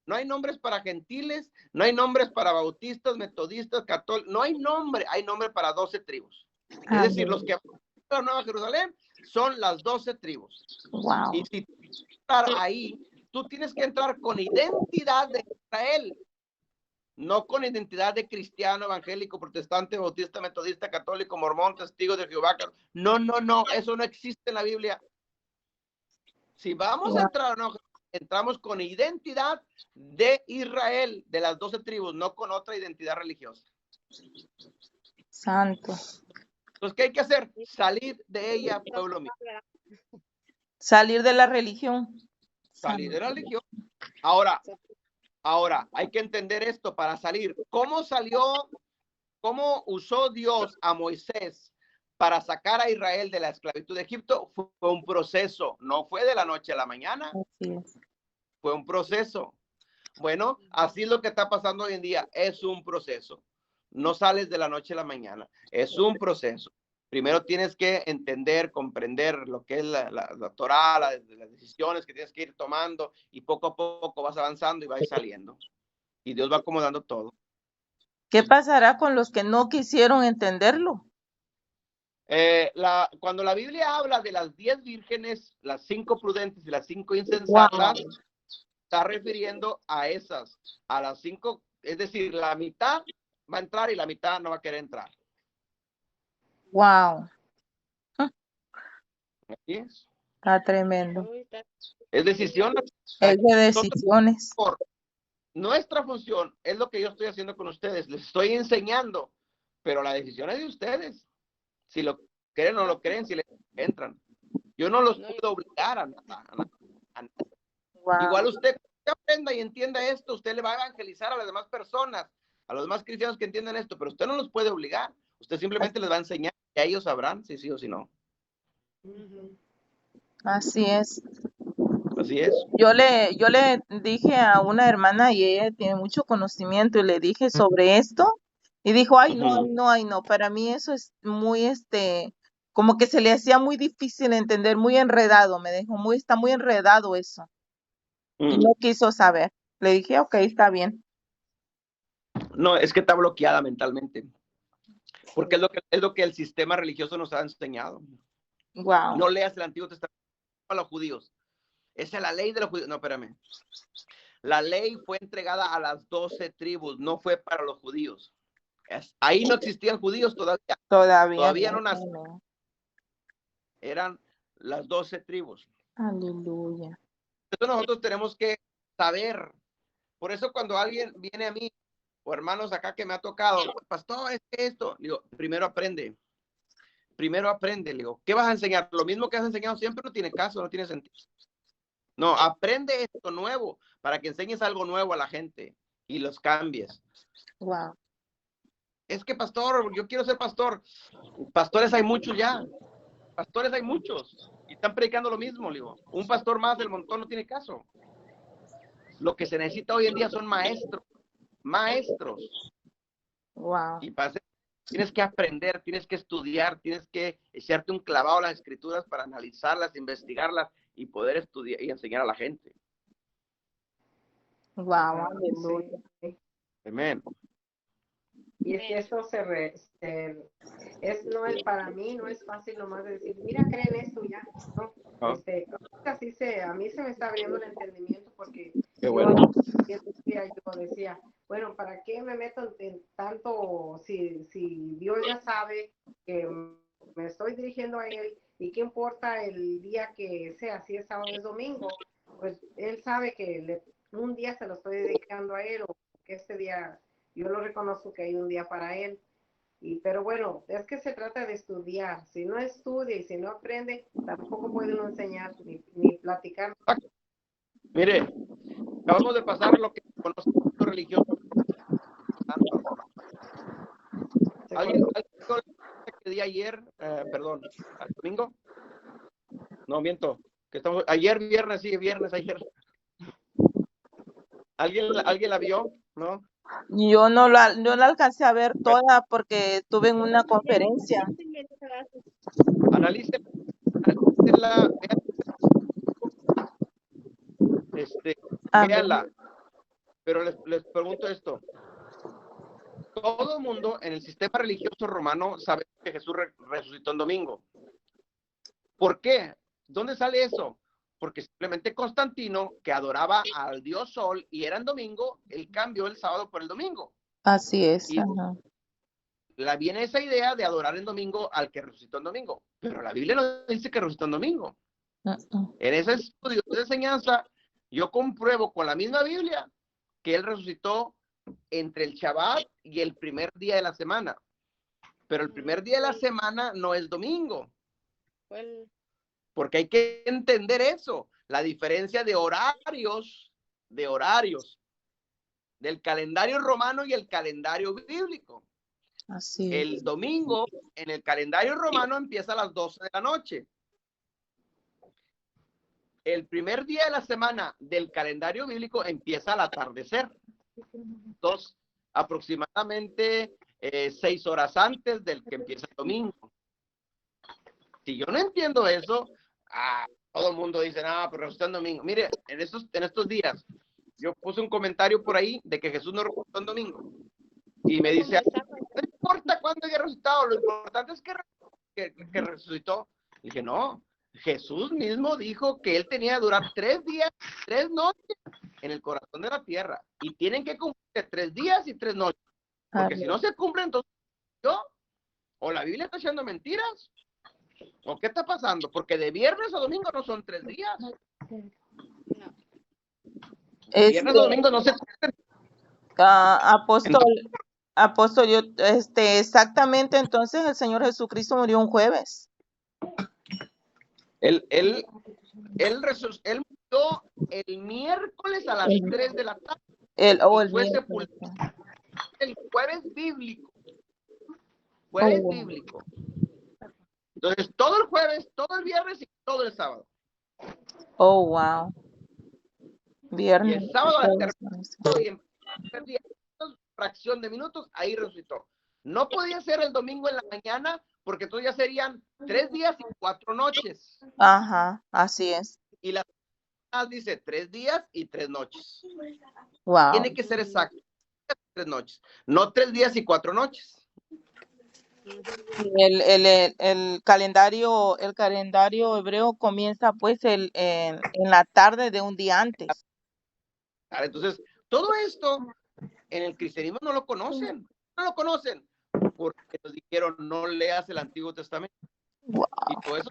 Speaker 1: no hay nombres para gentiles, no hay nombres para bautistas, metodistas, católicos, no hay nombre para 12 tribus. Es decir, los que van a la Nueva Jerusalén son las 12 tribus.
Speaker 6: Wow.
Speaker 1: Y si tú estás ahí, tú tienes que entrar con identidad de Israel. No con identidad de cristiano, evangélico, protestante, bautista, metodista, católico, mormón, testigo de Jehová. No, eso no existe en la Biblia. Si vamos a entrar, no, entramos con identidad de Israel, de las 12 tribus, no con otra identidad religiosa.
Speaker 6: Santo.
Speaker 1: Entonces, ¿qué hay que hacer? Salir de ella, pueblo mío.
Speaker 6: Salir de la religión.
Speaker 1: Salir de la religión. Ahora, hay que entender esto para salir. ¿Cómo usó Dios a Moisés para sacar a Israel de la esclavitud de Egipto? Fue un proceso, no fue de la noche a la mañana.
Speaker 6: Así es.
Speaker 1: Fue un proceso. Bueno, así es lo que está pasando hoy en día. Es un proceso. No sales de la noche a la mañana. Es un proceso. Primero tienes que entender, comprender lo que es la Torah, las decisiones que tienes que ir tomando y poco a poco vas avanzando y vas saliendo. Y Dios va acomodando todo.
Speaker 6: ¿Qué pasará con los que no quisieron entenderlo?
Speaker 1: Cuando la Biblia habla de las 10 vírgenes, las 5 prudentes y las 5 insensatas, está refiriendo a esas, a las 5, es decir, la mitad va a entrar y la mitad no va a querer entrar.
Speaker 6: Wow.
Speaker 1: Así es.
Speaker 6: Está tremendo.
Speaker 1: Es decisión.
Speaker 6: Es de decisiones.
Speaker 1: Nuestra función es lo que yo estoy haciendo con ustedes. Les estoy enseñando, pero la decisión es de ustedes. Si lo creen o no lo creen, si le entran. Yo no los puedo obligar a nada.
Speaker 6: Wow.
Speaker 1: Igual usted aprenda y entienda esto, usted le va a evangelizar a las demás personas, a los demás cristianos que entiendan esto, pero usted no los puede obligar. Usted simplemente les va a enseñar y a ellos sabrán si sí o si no.
Speaker 6: Así es.
Speaker 1: Así es.
Speaker 6: Yo le dije a una hermana y ella tiene mucho conocimiento y le dije sobre esto y dijo, ay no, para mí eso es muy como que se le hacía muy difícil entender, muy enredado, me dijo, está muy enredado eso. Y no quiso saber. Le dije, ok, está bien.
Speaker 1: No, es que está bloqueada mentalmente. Porque es lo que el sistema religioso nos ha enseñado.
Speaker 6: Wow.
Speaker 1: No leas el Antiguo Testamento para los judíos. Esa es la ley de los judíos. No, espérame. La ley fue entregada a las 12 tribus, no fue para los judíos. Ahí no existían judíos todavía. Todavía no nacieron. Eran las 12 tribus.
Speaker 6: Aleluya.
Speaker 1: Entonces nosotros tenemos que saber. Por eso cuando alguien viene a mí, o hermanos acá que me ha tocado, pastor, es que esto, digo, primero aprende, le digo, ¿qué vas a enseñar? Lo mismo que has enseñado siempre no tiene caso, no tiene sentido. No, aprende esto nuevo para que enseñes algo nuevo a la gente y los cambies.
Speaker 6: Wow.
Speaker 1: Es que pastor, yo quiero ser pastor. Pastores hay muchos ya. Pastores hay muchos y están predicando lo mismo, le digo. Un pastor más del montón no tiene caso. Lo que se necesita hoy en día son maestros.
Speaker 6: Wow.
Speaker 1: Y para hacer, tienes que aprender, tienes que estudiar, tienes que echarte un clavado a las escrituras para analizarlas, investigarlas y poder estudiar y enseñar a la gente.
Speaker 6: Wow, aleluya.
Speaker 3: Sí.
Speaker 1: Amén.
Speaker 3: Y es que esto para mí no es fácil nomás de decir, mira, creen
Speaker 1: Ah,
Speaker 2: ahorita sí a mí se me está abriendo el entendimiento porque
Speaker 1: qué
Speaker 2: yo
Speaker 1: bueno.
Speaker 2: decía, bueno, ¿para qué me meto en tanto si Dios ya sabe que me estoy dirigiendo a Él y qué importa el día que sea, si es sábado o es domingo? Pues Él sabe que un día se lo estoy dedicando a Él o que este día yo lo reconozco que hay un día para Él. Pero bueno, es que se trata de estudiar. Si no estudia y si no aprende, tampoco puede uno enseñar ni platicar.
Speaker 1: Mire, acabamos de pasar lo que conoce el mundo religioso. ¿Alguien vio la que di ayer? Perdón, ¿el domingo? No, miento. Que estamos, ayer viernes, sí, viernes, ayer. ¿Alguien la vio? ¿No?
Speaker 6: Yo no la alcancé a ver toda porque estuve en una conferencia.
Speaker 1: Analícenla,
Speaker 6: Amén.
Speaker 1: véanla. Pero les pregunto esto. Todo el mundo en el sistema religioso romano sabe que Jesús resucitó en domingo. ¿Por qué? ¿Dónde sale eso? Porque simplemente Constantino, que adoraba al dios Sol y era en domingo, él cambió el sábado por el domingo.
Speaker 6: Así es.
Speaker 1: Y
Speaker 6: Ajá.
Speaker 1: viene esa idea de adorar en domingo al que resucitó en domingo. Pero la Biblia no dice que resucitó en domingo. En ese estudio de enseñanza, yo compruebo con la misma Biblia que él resucitó entre el Shabbat y el primer día de la semana. Pero el primer día de la semana no es domingo. Porque hay que entender eso, la diferencia de horarios del calendario romano y el calendario bíblico.
Speaker 6: Así
Speaker 1: El
Speaker 6: es.
Speaker 1: domingo en el calendario romano empieza a las 12 de la noche. El primer día de la semana del calendario bíblico empieza al atardecer. Entonces, aproximadamente 6 horas antes del que empieza el domingo. Si yo no entiendo eso, todo el mundo dice, pero resucitó en domingo. Mire, en estos días, yo puse un comentario por ahí de que Jesús no resucitó en domingo. Y me dice, no importa cuándo haya resucitado, lo importante es que resucitó. Y dije, no, Jesús mismo dijo que él tenía que durar 3 días, 3 noches en el corazón de la tierra. Y tienen que cumplir 3 días y 3 noches. Porque si no se cumplen, entonces o la Biblia está echando mentiras, o qué está pasando, porque de viernes a domingo no son 3 días. Viernes a domingo no se cumplen.
Speaker 6: Apóstol, yo, exactamente, entonces el Señor Jesucristo murió un jueves.
Speaker 1: Él murió el miércoles a las 3 de la tarde.
Speaker 6: El
Speaker 1: fue sepultado el jueves bíblico. Bíblico. Entonces, todo el jueves, todo el viernes y todo el sábado.
Speaker 6: Oh, wow. Viernes.
Speaker 1: Y el sábado y en fracción de minutos, ahí resucitó. No podía ser el domingo en la mañana, porque entonces ya serían 3 días y 4 noches.
Speaker 6: Ajá, así es.
Speaker 1: Y la dice 3 días y 3 noches.
Speaker 6: Wow.
Speaker 1: Tiene que ser exacto. 3 noches, no 3 días y 4 noches.
Speaker 6: El calendario hebreo comienza pues en la tarde de un día antes.
Speaker 1: Entonces, todo esto en el cristianismo no lo conocen. No lo conocen porque nos dijeron no leas el Antiguo Testamento.
Speaker 6: Wow.
Speaker 1: Y todo eso.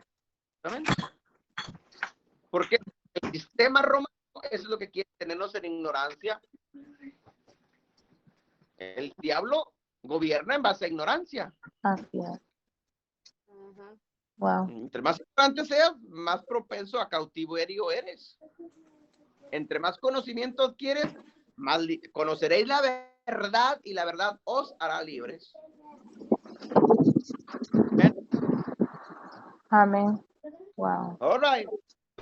Speaker 1: Porque el sistema romano es lo que quiere tenernos en ignorancia. El diablo gobierna en base a ignorancia.
Speaker 6: Así es. Wow.
Speaker 1: Entre más ignorante seas, más propenso a cautiverio eres. Entre más conocimiento adquieres, más conoceréis la verdad y la verdad os hará libres.
Speaker 6: Amén. Wow.
Speaker 1: All right.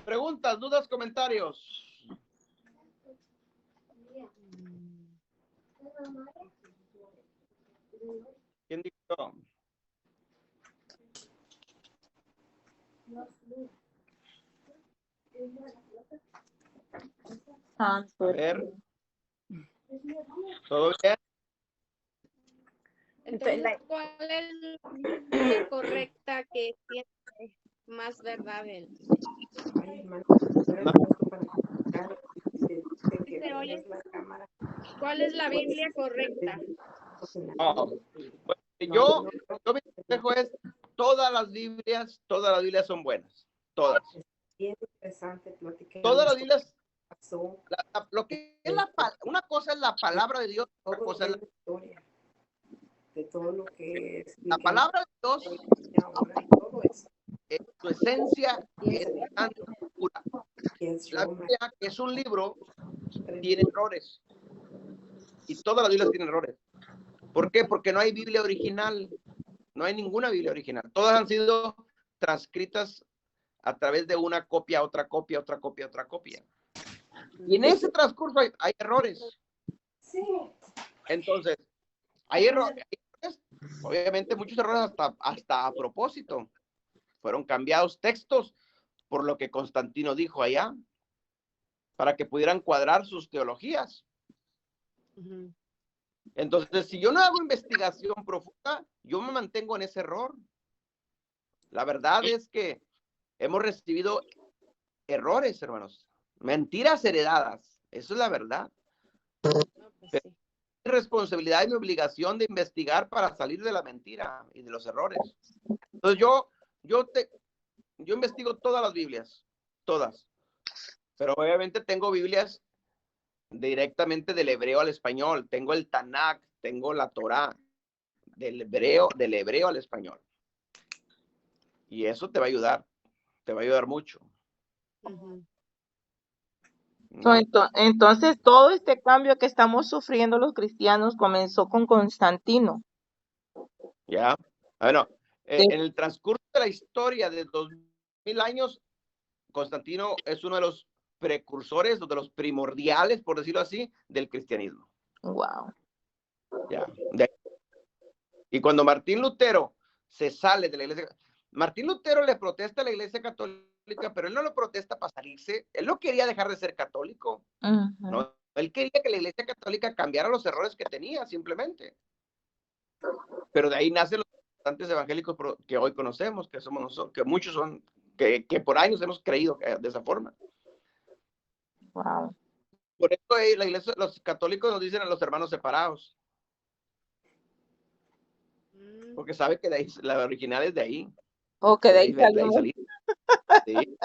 Speaker 1: Preguntas, dudas, comentarios. ¿Quién dijo? A ver. ¿Todo bien?
Speaker 4: Entonces, ¿cuál es la correcta que tiene más verdad?
Speaker 2: Ay, hermano,
Speaker 1: No,
Speaker 2: puesto para que
Speaker 4: Se oye.
Speaker 2: la cámara.
Speaker 4: ¿Cuál es la Biblia correcta?
Speaker 1: bueno,
Speaker 2: No,
Speaker 1: yo mi consejo es, todas las Biblias son buenas. Todas.
Speaker 2: bien interesante platicar.
Speaker 1: Todas las Biblias,
Speaker 2: Pasó
Speaker 1: lo que es una cosa es la palabra de Dios, otra
Speaker 2: todo
Speaker 1: cosa es
Speaker 2: la historia de todo lo que es
Speaker 1: la palabra de Dios,
Speaker 2: ahora y todo eso.
Speaker 1: su esencia es tan pura.
Speaker 2: Es
Speaker 1: La
Speaker 2: Roma.
Speaker 1: Biblia, que es un libro, tiene errores. Y todas las Biblias tienen errores. ¿Por qué? Porque no hay Biblia original. No hay ninguna Biblia original. Todas han sido transcritas a través de una copia, otra copia, otra copia, otra copia. Y en ese transcurso hay errores.
Speaker 2: Sí.
Speaker 1: Entonces, hay errores. Obviamente muchos errores hasta a propósito. Fueron cambiados textos por lo que Constantino dijo allá, para que pudieran cuadrar sus teologías. Entonces, si yo no hago investigación profunda, yo me mantengo en ese error. La verdad es que hemos recibido errores, hermanos, mentiras heredadas. Eso es la verdad. Pero mi responsabilidad y mi obligación de investigar para salir de la mentira y de los errores. Entonces, yo investigo todas las Biblias, todas. Pero obviamente tengo Biblias directamente del hebreo al español. Tengo el Tanakh, tengo la Torá, del hebreo al español. Y eso te va a ayudar mucho.
Speaker 6: So, entonces, todo este cambio que estamos sufriendo los cristianos comenzó con Constantino.
Speaker 1: Ya. Bueno,
Speaker 6: Sí.
Speaker 1: en el transcurso de la historia de 2000 años, Constantino es uno de los precursores, de los primordiales, por decirlo así, del cristianismo.
Speaker 6: Wow.
Speaker 1: Ya. Y cuando Martín Lutero se sale de la iglesia, Martín Lutero le protesta a la iglesia católica, pero él no lo protesta para salirse. Él no quería dejar de ser católico. No, él quería que la iglesia católica cambiara los errores que tenía, simplemente. Pero de ahí nacen los protestantes evangélicos que hoy conocemos, que somos nosotros, que muchos son, que por años hemos creído de esa forma.
Speaker 6: Wow.
Speaker 1: Por eso la iglesia, los católicos nos dicen a los hermanos separados. Porque sabe que de ahí, la original es de ahí.
Speaker 6: O que de ahí salimos.
Speaker 1: Sí.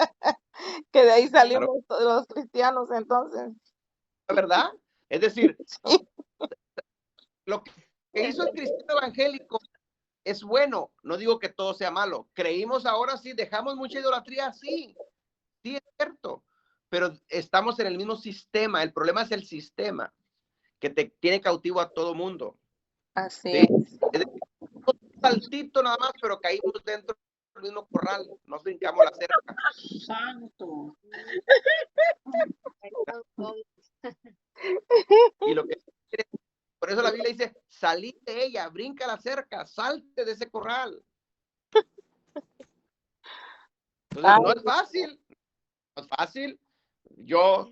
Speaker 6: Que de ahí salimos todos los cristianos, entonces.
Speaker 1: La verdad, es decir,
Speaker 6: Sí.
Speaker 1: lo que hizo el cristiano evangélico es bueno. No digo que todo sea malo. Creímos ahora sí, dejamos mucha idolatría, sí es cierto, pero estamos en el mismo sistema. El problema es el sistema que te tiene cautivo a todo mundo.
Speaker 6: Así
Speaker 1: ¿sí?
Speaker 6: es.
Speaker 1: Es decir, un saltito nada más, pero caímos dentro del mismo corral, nos brincamos la cerca.
Speaker 3: Santo.
Speaker 1: Y lo que por eso la Biblia dice, salid de ella, brinca la cerca, salte de ese corral. Entonces, no es fácil, no es fácil. Yo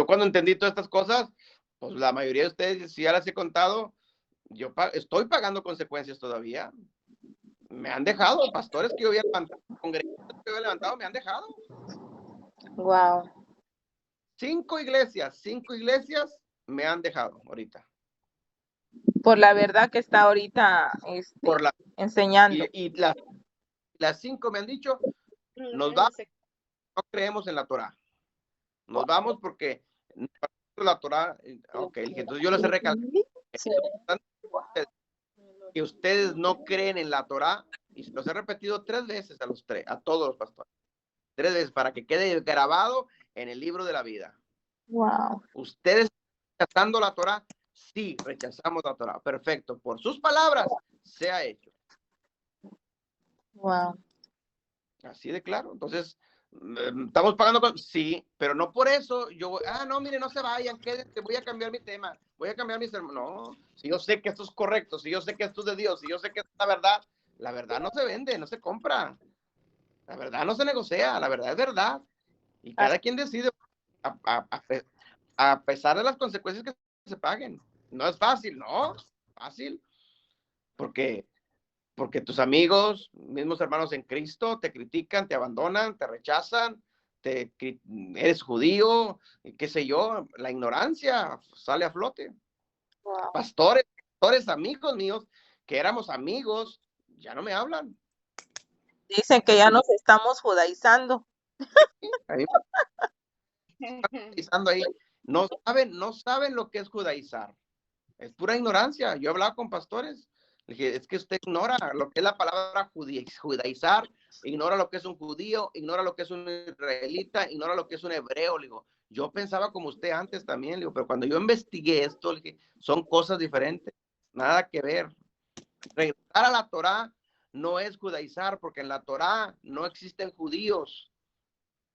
Speaker 1: cuando entendí todas estas cosas, pues la mayoría de ustedes, si ya las he contado, yo estoy pagando consecuencias todavía. Me han dejado, pastores que yo había levantado, congregaciones que yo había levantado, me han dejado.
Speaker 6: Wow.
Speaker 1: 5 iglesias me han dejado ahorita.
Speaker 6: Por la verdad que está ahorita enseñando.
Speaker 1: Y las 5 me han dicho, nos vamos, no creemos en la Torá. Nos vamos porque la Torá, ok, entonces yo les he recalcado que ustedes no creen en la Torá, y se los he repetido 3 veces a todos los pastores. 3 veces para que quede grabado en el libro de la vida.
Speaker 6: Wow.
Speaker 1: Ustedes están rechazando la Torá, sí, rechazamos la Torá. Perfecto, por sus palabras sea hecho.
Speaker 6: Wow.
Speaker 1: Así de claro. Entonces, estamos pagando, sí, pero no por eso yo, no, mire, no se vayan, quédense, voy a cambiar mi tema, voy a cambiar mi sermón. No, si yo sé que esto es correcto, si yo sé que esto es de Dios, si yo sé que es la verdad no se vende, no se compra, la verdad no se negocia, la verdad es verdad. Y cada quien decide a pesar de las consecuencias que se paguen. No es fácil, no, fácil, porque porque tus amigos, mismos hermanos en Cristo, te critican, te abandonan, te rechazan, eres judío, y qué sé yo, la ignorancia sale a flote.
Speaker 6: Wow.
Speaker 1: Pastores, amigos míos, que éramos amigos, ya no me hablan.
Speaker 6: Dicen que ya nos estamos judaizando.
Speaker 1: A mí me están judaizando ahí. No saben lo que es judaizar. Es pura ignorancia. Yo he hablado con pastores. Le dije, es que usted ignora lo que es la palabra judaizar, ignora lo que es un judío, ignora lo que es un israelita, ignora lo que es un hebreo. Le digo, yo pensaba como usted antes también, le digo, pero cuando yo investigué esto, le dije, son cosas diferentes, nada que ver. Regresar a la Torá no es judaizar, porque en la Torá no existen judíos.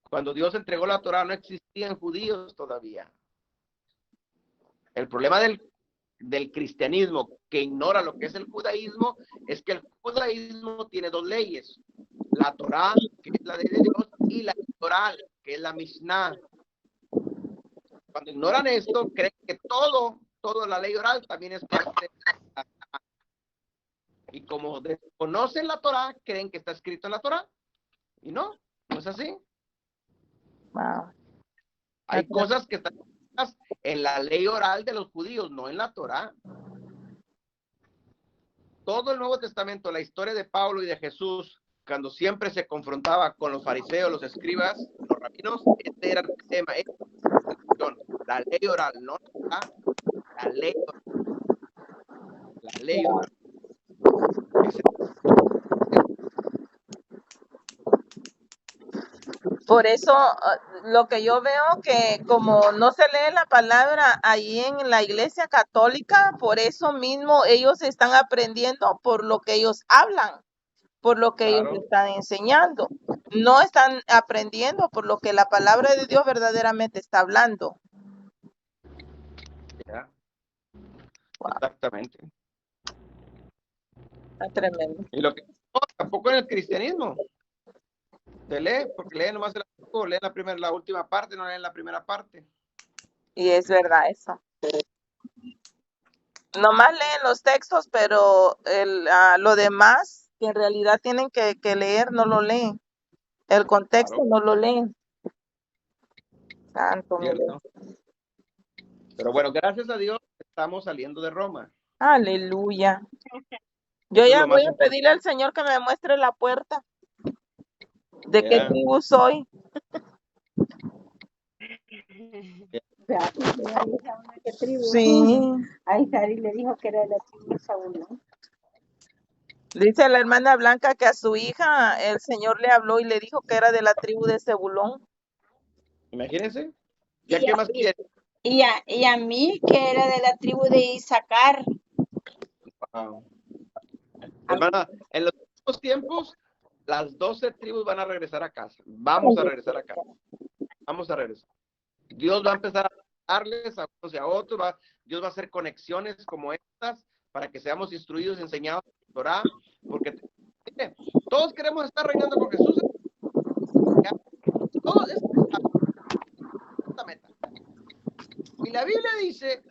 Speaker 1: Cuando Dios entregó la Torá no existían judíos todavía. El problema del cristianismo que ignora lo que es el judaísmo es que el judaísmo tiene dos leyes: la Torá, que es la ley de Dios, y la Torá, que es la Mishnah. Cuando ignoran esto, creen que todo la ley oral también es parte de la Torá. Y como desconocen la Torá, creen que está escrito en la Torá. Y no es así.
Speaker 6: Wow.
Speaker 1: Hay cosas que están en la ley oral de los judíos, no en la Torá. Todo el Nuevo Testamento, la historia de Pablo y de Jesús, cuando siempre se confrontaba con los fariseos, los escribas, los rabinos, este era el tema, la ley oral, no la ley oral. La ley oral.
Speaker 6: Por eso, lo que yo veo que como no se lee la palabra ahí en la iglesia católica, por eso mismo ellos están aprendiendo por lo que ellos hablan, por lo que ellos
Speaker 1: Claro.
Speaker 6: están enseñando. No están aprendiendo por lo que la palabra de Dios verdaderamente está hablando.
Speaker 1: Ya.
Speaker 6: Wow.
Speaker 1: Exactamente.
Speaker 6: Está tremendo.
Speaker 1: Y lo que no, tampoco en el cristianismo. Se lee, porque leen nomás leen la última parte, no leen la primera parte.
Speaker 6: Y es verdad eso. Nomás leen los textos, pero lo demás que en realidad tienen que leer no lo leen. El contexto
Speaker 1: Claro.
Speaker 6: no lo leen. Santo mi
Speaker 1: Cierto.
Speaker 6: Dios.
Speaker 1: Pero bueno, gracias a Dios estamos saliendo de Roma.
Speaker 6: Aleluya. Yo
Speaker 1: Eso es
Speaker 6: ya
Speaker 1: lo
Speaker 6: voy
Speaker 1: más
Speaker 6: a pedirle al Señor que me muestre la puerta. ¿De qué
Speaker 1: Ya.
Speaker 6: tribu soy?
Speaker 3: ¿Qué tribu?
Speaker 6: Sí.
Speaker 3: Ahí Sari le dijo que era de la tribu de Saúl, ¿no?
Speaker 6: Dice la hermana Blanca que a su hija el Señor le habló y le dijo que era de la tribu de Zebulón.
Speaker 1: Imagínense. ¿Ya
Speaker 3: Y
Speaker 1: qué
Speaker 3: a-
Speaker 1: más quiere?
Speaker 3: Y a mí, que era de la tribu de Isaacar.
Speaker 1: Wow. Hermana, en los últimos tiempos, las 12 tribus van a regresar a casa. Vamos a regresar a casa. Vamos a regresar. Dios va a empezar a darles a unos y a otros. Dios va a hacer conexiones como estas para que seamos instruidos, enseñados en la Torá, porque mire, todos queremos estar reinando con Jesús. Todo es esta meta. Y la Biblia dice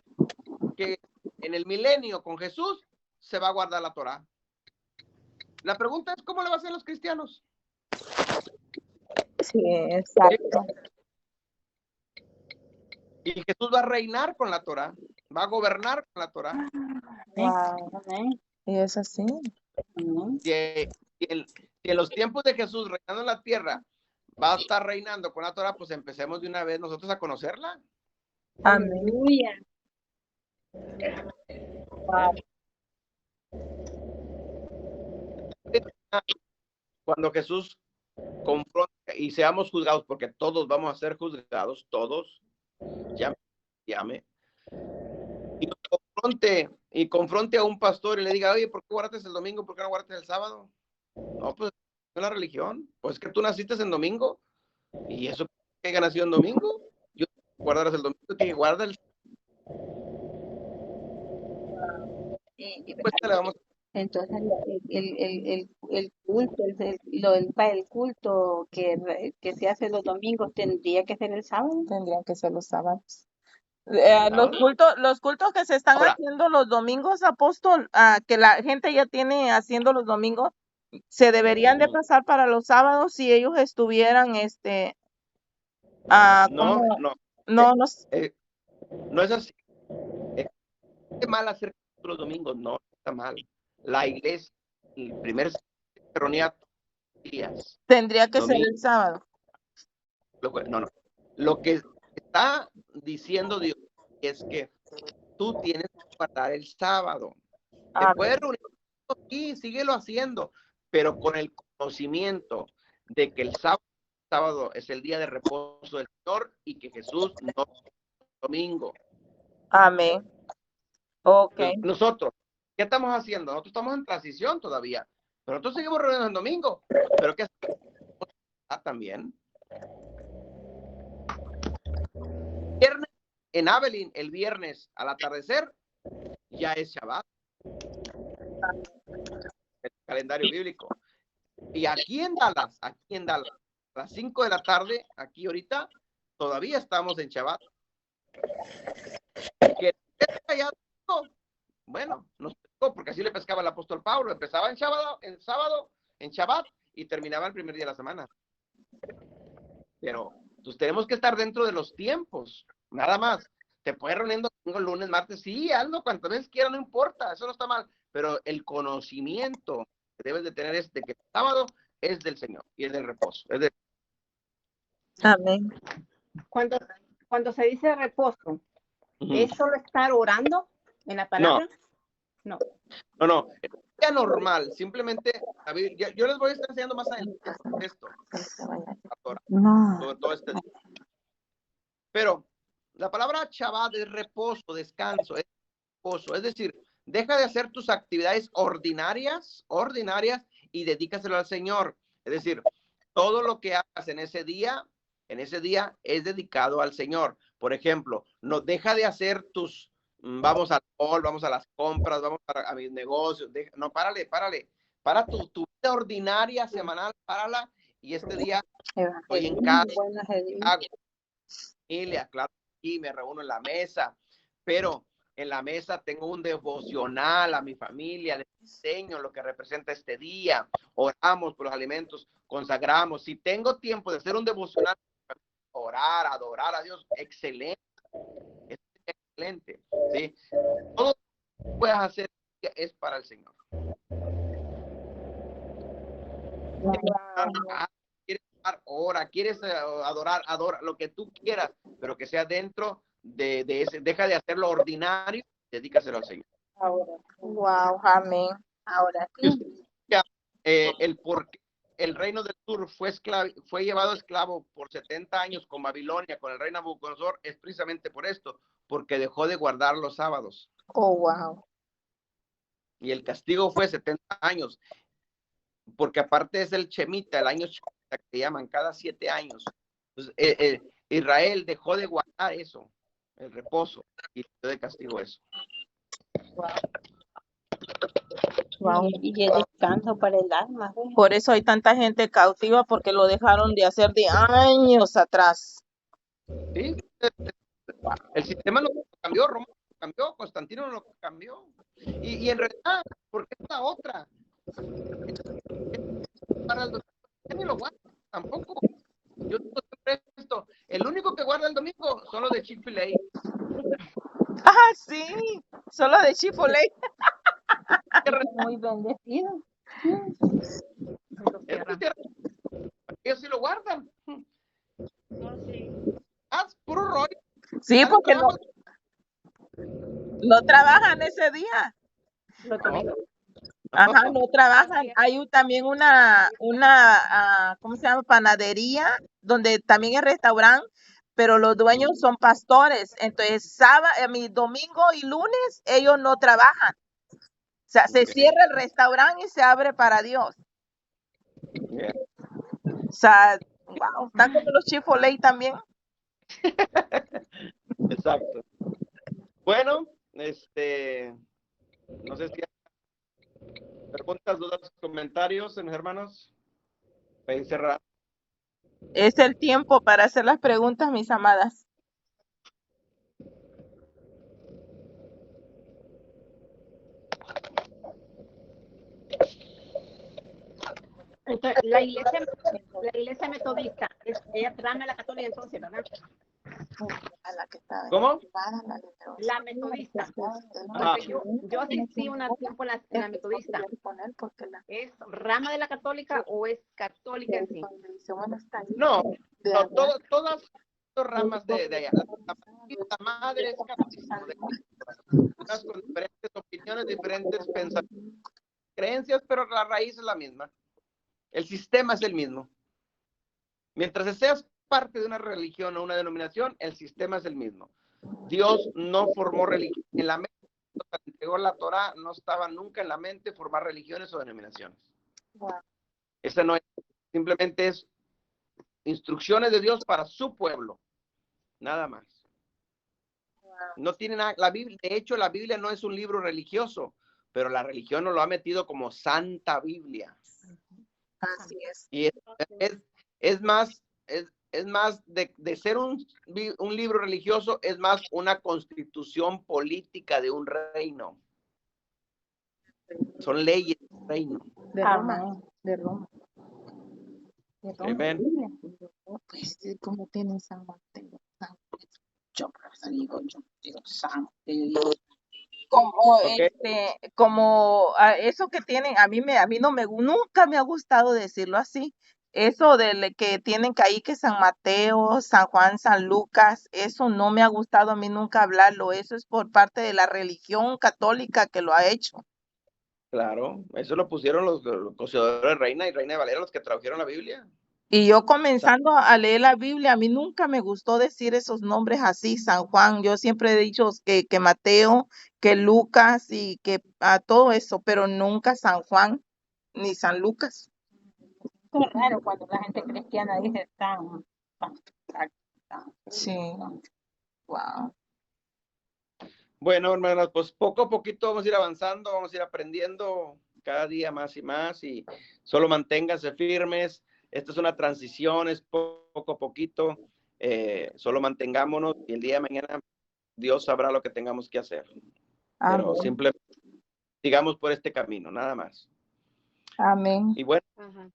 Speaker 1: que en el milenio con Jesús se va a guardar la Torá. La pregunta es, ¿cómo le va a hacer los cristianos?
Speaker 6: Sí, exacto.
Speaker 1: Y Jesús va a reinar con la Torá, va a gobernar con la Torá.
Speaker 6: Wow.
Speaker 3: Amén.
Speaker 6: Y es así.
Speaker 3: Amén.
Speaker 1: Si en los tiempos de Jesús reinando en la tierra va a estar reinando con la Torá, pues empecemos de una vez nosotros a conocerla.
Speaker 6: Amén.
Speaker 3: Aleluya.
Speaker 6: Wow.
Speaker 1: Cuando Jesús confronta y seamos juzgados, porque todos vamos a ser juzgados, todos, llame, y confronte a un pastor y le diga, oye, ¿por qué guardaste el domingo? ¿Por qué no guardaste el sábado? No, pues es la religión. Pues que tú naciste en domingo. ¿Y eso que nació en domingo? Yo guardarás el domingo, que guarda el pues, le vamos.
Speaker 3: Entonces el culto, el culto que se hace los domingos tendría que ser el sábado.
Speaker 6: Tendrían que ser los sábados. Los cultos que se están
Speaker 1: Ahora,
Speaker 6: haciendo los domingos, apóstol, que la gente ya tiene haciendo los domingos, se deberían de pasar para los sábados si ellos estuvieran,
Speaker 1: no,
Speaker 6: como,
Speaker 1: no,
Speaker 6: no,
Speaker 1: no es así. Es mal hacer los domingos, no está mal. La iglesia, el primer se reunía todos los días,
Speaker 6: tendría que ser
Speaker 1: domingo,
Speaker 6: el sábado.
Speaker 1: no. Lo que está diciendo Dios es que tú tienes que guardar el sábado. Te
Speaker 6: Amén.
Speaker 1: puedes reunir aquí, síguelo haciendo, pero con el conocimiento de que el sábado es el día de reposo del Señor y que Jesús no es domingo.
Speaker 6: Amén. Ok.
Speaker 1: Nosotros, ¿qué estamos haciendo? Nosotros estamos en transición todavía, pero nosotros seguimos reuniendo el domingo. ¿Pero qué hacemos? También. Viernes, en Abilene, el viernes al atardecer, ya es Shabbat. El calendario bíblico. Y aquí en Dallas, a las 5 de la tarde, aquí ahorita, todavía estamos en Shabbat. Que bueno, nos pescó, porque así le pescaba el apóstol Pablo. Empezaba en sábado, en Shabbat, y terminaba el primer día de la semana. Pero pues tenemos que estar dentro de los tiempos, nada más. Te puedes reunir domingo, lunes, martes, sí, hazlo cuantas veces quieras, no importa, eso no está mal. Pero el conocimiento que debes de tener es de que el sábado es del Señor y es del reposo.
Speaker 6: Amén.
Speaker 5: Cuando se dice reposo, ¿es solo estar orando en la palabra? No.
Speaker 1: No, es día normal, simplemente, a ver, yo les voy a estar enseñando más adelante esto, todo este día. Pero la palabra Shabbat es reposo, descanso, es reposo, es decir, deja de hacer tus actividades ordinarias y dedícaselo al Señor. Es decir, todo lo que hagas en ese día es dedicado al Señor. Por ejemplo, no deja de hacer vamos al mall, vamos a las compras, vamos a mis negocios. No, párale. Para tu vida ordinaria, semanal, párala. Y este día estoy en casa, hago familia, claro, aquí me reúno en la mesa, pero en la mesa tengo un devocional a mi familia, les enseño lo que representa este día, oramos por los alimentos, consagramos. Si tengo tiempo de hacer un devocional, orar, adorar a Dios, excelente, ¿sí? Todo lo que puedas hacer es para el Señor. Quieres orar, quieres adorar, adora lo que tú quieras, pero que sea dentro de ese, deja de hacer lo ordinario, dedícaselo al Señor.
Speaker 6: Wow, amén. Ahora sí.
Speaker 1: El reino del sur fue llevado esclavo por 70 años con Babilonia, con el rey Nabucodonosor, es precisamente por esto, porque dejó de guardar los sábados.
Speaker 6: Oh, wow.
Speaker 1: Y el castigo fue 70 años, porque aparte es el Shemitah, el año Shemitah que llaman cada 7 años. Entonces, Israel dejó de guardar eso, el reposo, y dio de castigo eso.
Speaker 6: Wow.
Speaker 3: Y el descanso para el alma. ¿Ves?
Speaker 6: Por eso hay tanta gente cautiva, porque lo dejaron de hacer de años atrás.
Speaker 1: ¿Sí? El sistema no cambió, Roma no cambió, Constantino no cambió. Y en realidad, ¿por qué esta otra? Para el domingo, ni lo guarda tampoco. Yo digo siempre esto, el único que guarda el domingo son los de Chick-fil-A.
Speaker 6: Ah, sí, solo de Chick-fil-A.
Speaker 3: Muy bendecido.
Speaker 1: Ellos sí lo guardan.
Speaker 4: No, sí.
Speaker 1: Puro rollo.
Speaker 6: Sí, porque no trabajan ese día.
Speaker 5: Los domingos.
Speaker 6: Ajá, no trabajan. Hay también una ¿cómo se llama? Panadería, donde también es restaurante, pero los dueños son pastores. Entonces, domingo y lunes, ellos no trabajan. O sea, se cierra el restaurante y se abre para Dios.
Speaker 1: Yeah.
Speaker 6: O sea, wow, están como los Chick-fil-A también.
Speaker 1: Exacto. Bueno, no sé si hay preguntas, dudas, comentarios, mis hermanos. Para encerrar.
Speaker 6: Es el tiempo para hacer las preguntas, mis amadas.
Speaker 5: Entonces, la iglesia metodista es rama de la católica entonces, ¿verdad?
Speaker 6: A la que está
Speaker 1: ¿Cómo?
Speaker 6: privada, la liberó.
Speaker 5: La metodista.
Speaker 1: Ah.
Speaker 5: Porque yo asistí un tiempo en la metodista. ¿Es rama de la católica o es católica en sí?
Speaker 1: No, no, todas son ramas de allá. La madre es católica, de unas con diferentes opiniones, diferentes pensamientos, creencias, pero la raíz es la misma. El sistema es el mismo. Mientras seas parte de una religión o una denominación, el sistema es el mismo. Dios no formó religión. En la mente, cuando entregó la Torá, no estaba nunca en la mente formar religiones o denominaciones.
Speaker 6: Wow.
Speaker 1: Esa no es, simplemente es instrucciones de Dios para su pueblo. Nada más. No tiene nada, la Biblia, de hecho, la Biblia no es un libro religioso, pero la religión nos lo ha metido como Santa Biblia.
Speaker 6: Así es.
Speaker 1: Y es más de ser un libro religioso, es más una constitución política de un reino. Son leyes del reino.
Speaker 6: De Roma. De Roma. De Roma.
Speaker 1: Amén.
Speaker 6: Pues, ¿cómo tiene San Mateo? Yo digo San. Como
Speaker 1: Okay.
Speaker 6: como eso que tienen, a mí no nunca me ha gustado decirlo así. Eso de que tienen que ahí que San Mateo, San Juan, San Lucas, eso no me ha gustado a mí nunca hablarlo. Eso es por parte de la religión católica que lo ha hecho.
Speaker 1: Claro, eso lo pusieron los conocedores de Reina y Reina de Valera, los que tradujeron la Biblia.
Speaker 6: Y yo comenzando a leer la Biblia, a mí nunca me gustó decir esos nombres así, San Juan. Yo siempre he dicho que Mateo, que Lucas y que a todo eso, pero nunca San Juan ni San Lucas.
Speaker 3: Es raro cuando la gente cristiana dice tan.
Speaker 6: Sí. Wow.
Speaker 1: Bueno, hermanas, pues poco a poquito vamos a ir avanzando, vamos a ir aprendiendo cada día más y más, y solo manténganse firmes. Esto es una transición, es poco a poquito. Solo mantengámonos y el día de mañana Dios sabrá lo que tengamos que hacer. Pero
Speaker 6: Amén.
Speaker 1: simplemente sigamos por este camino, nada más.
Speaker 6: Amén.
Speaker 1: Y bueno,
Speaker 5: Amén.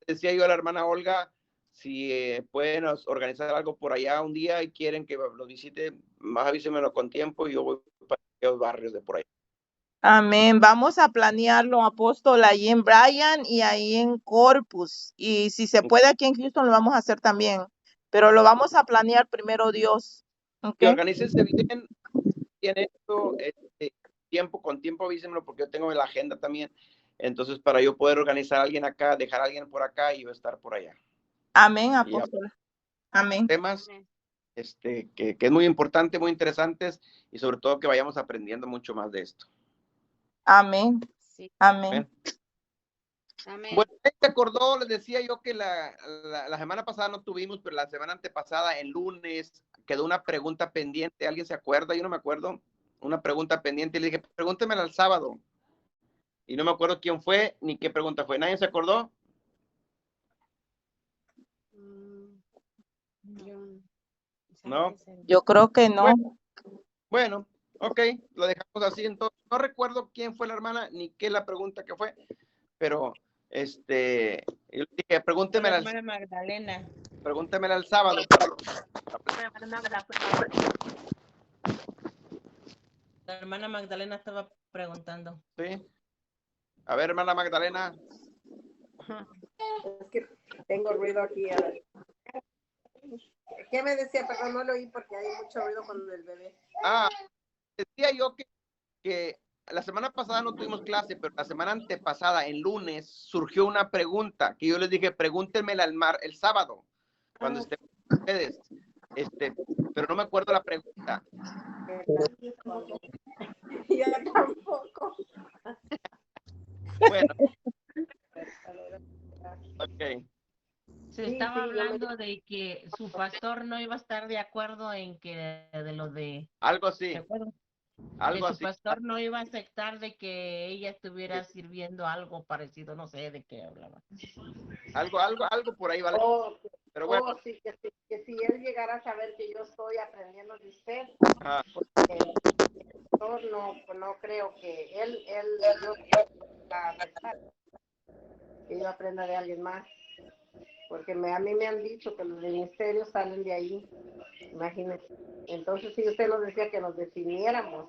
Speaker 1: decía yo a la hermana Olga, si pueden organizar algo por allá un día y quieren que los visite, más avísenmelo con tiempo y yo voy para los barrios de por ahí.
Speaker 6: Amén. Vamos a planearlo, apóstol, ahí en Bryan y ahí en Corpus. Y si se puede aquí en Houston, lo vamos a hacer también. Pero lo vamos a planear primero Dios.
Speaker 1: Y
Speaker 6: ¿Okay?
Speaker 1: organícense bien esto, tiempo con tiempo, avísenmelo porque yo tengo la agenda también. Entonces, para yo poder organizar a alguien acá, dejar a alguien por acá y yo estar por allá.
Speaker 6: Amén, apóstol. Amén.
Speaker 1: Temas que es muy importante, muy interesantes, y sobre todo que vayamos aprendiendo mucho más de esto.
Speaker 6: Amén.
Speaker 5: Sí.
Speaker 6: Amén.
Speaker 5: Amén.
Speaker 1: Bueno, ¿te acordó? Les decía yo que la semana pasada no tuvimos, pero la semana antepasada, el lunes, quedó una pregunta pendiente. ¿Alguien se acuerda? Yo no me acuerdo. Una pregunta pendiente. Y le dije, pregúntemela el sábado. Y no me acuerdo quién fue ni qué pregunta fue. ¿Nadie se acordó? No.
Speaker 6: Yo creo que no.
Speaker 1: Bueno, ok, lo dejamos así. Entonces, no recuerdo quién fue la hermana ni qué la pregunta que fue, pero yo le dije, pregúntemela
Speaker 4: La hermana Magdalena.
Speaker 1: Pregúntemela el sábado.
Speaker 4: La hermana Magdalena estaba preguntando.
Speaker 1: Sí. A ver, hermana Magdalena.
Speaker 2: Es que tengo ruido aquí. ¿Qué me decía? Perdón, no lo oí porque hay mucho ruido con el bebé.
Speaker 1: Decía yo que la semana pasada no tuvimos clase, pero la semana antepasada, el lunes, surgió una pregunta que yo les dije, pregúntenmela el sábado, cuando estén ustedes. Pero no me acuerdo la pregunta.
Speaker 2: Yo tampoco.
Speaker 1: Bueno. Ok.
Speaker 4: Se estaba hablando de que su pastor no iba a estar de acuerdo en que de lo de...
Speaker 1: Algo así.
Speaker 4: ¿De acuerdo?
Speaker 1: Algo
Speaker 4: que su
Speaker 1: así.
Speaker 4: pastor no iba a aceptar de que ella estuviera sirviendo algo parecido, no sé de qué hablaba.
Speaker 1: Algo por ahí, ¿vale? Pero bueno.
Speaker 2: Sí, que si él llegara a saber que yo estoy aprendiendo de usted, porque el pastor no creo que él yo a aceptar. que yo aprenda de alguien más. Porque a mí me han dicho que los ministerios salen de ahí. Imagínense. Entonces, sí, usted nos decía que nos definiéramos.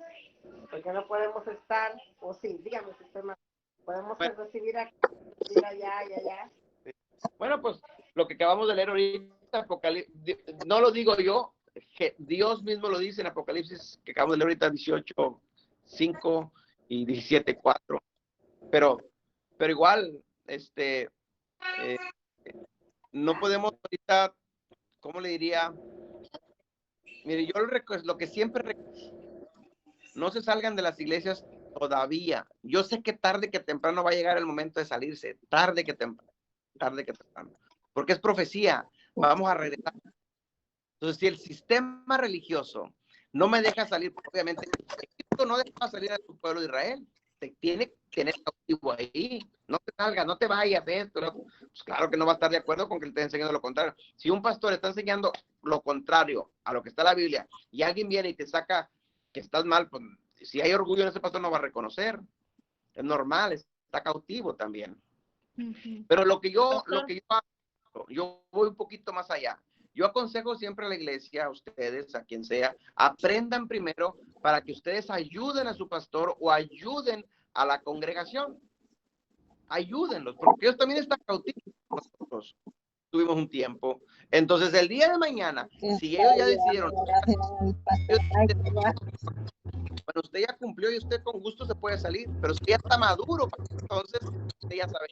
Speaker 2: Porque no podemos estar, o sí, dígame si estoy mal. Podemos recibir aquí, recibir allá y allá.
Speaker 1: Bueno, pues lo que acabamos de leer ahorita, Apocalipsis, no lo digo yo, que Dios mismo lo dice en Apocalipsis, que acabamos de leer ahorita 18:5 y 17:4. Pero igual, no podemos ahorita, ¿cómo le diría? Mire, yo lo que siempre no se salgan de las iglesias todavía. Yo sé que tarde que temprano va a llegar el momento de salirse, tarde que temprano, porque es profecía, vamos a regresar. Entonces, si el sistema religioso no me deja salir, obviamente, Egipto no deja salir a su pueblo de Israel, te tiene que tener cautivo ahí, no te salgas, no te vayas, pues claro que no va a estar de acuerdo con que le esté enseñando lo contrario. Si un pastor está enseñando lo contrario a lo que está en la Biblia, y alguien viene y te saca que estás mal, pues si hay orgullo en ese pastor no va a reconocer, es normal, está cautivo también. Pero lo que yo hago, yo voy un poquito más allá. Yo aconsejo siempre a la iglesia, a ustedes, a quien sea, aprendan primero para que ustedes ayuden a su pastor o ayuden a la congregación. Ayúdenlos, porque ellos también están cautivos. Nosotros tuvimos un tiempo. Entonces, el día de mañana, si ellos ya decidieron, bueno, usted ya cumplió y usted con gusto se puede salir, pero si ya está maduro, entonces usted ya sabe.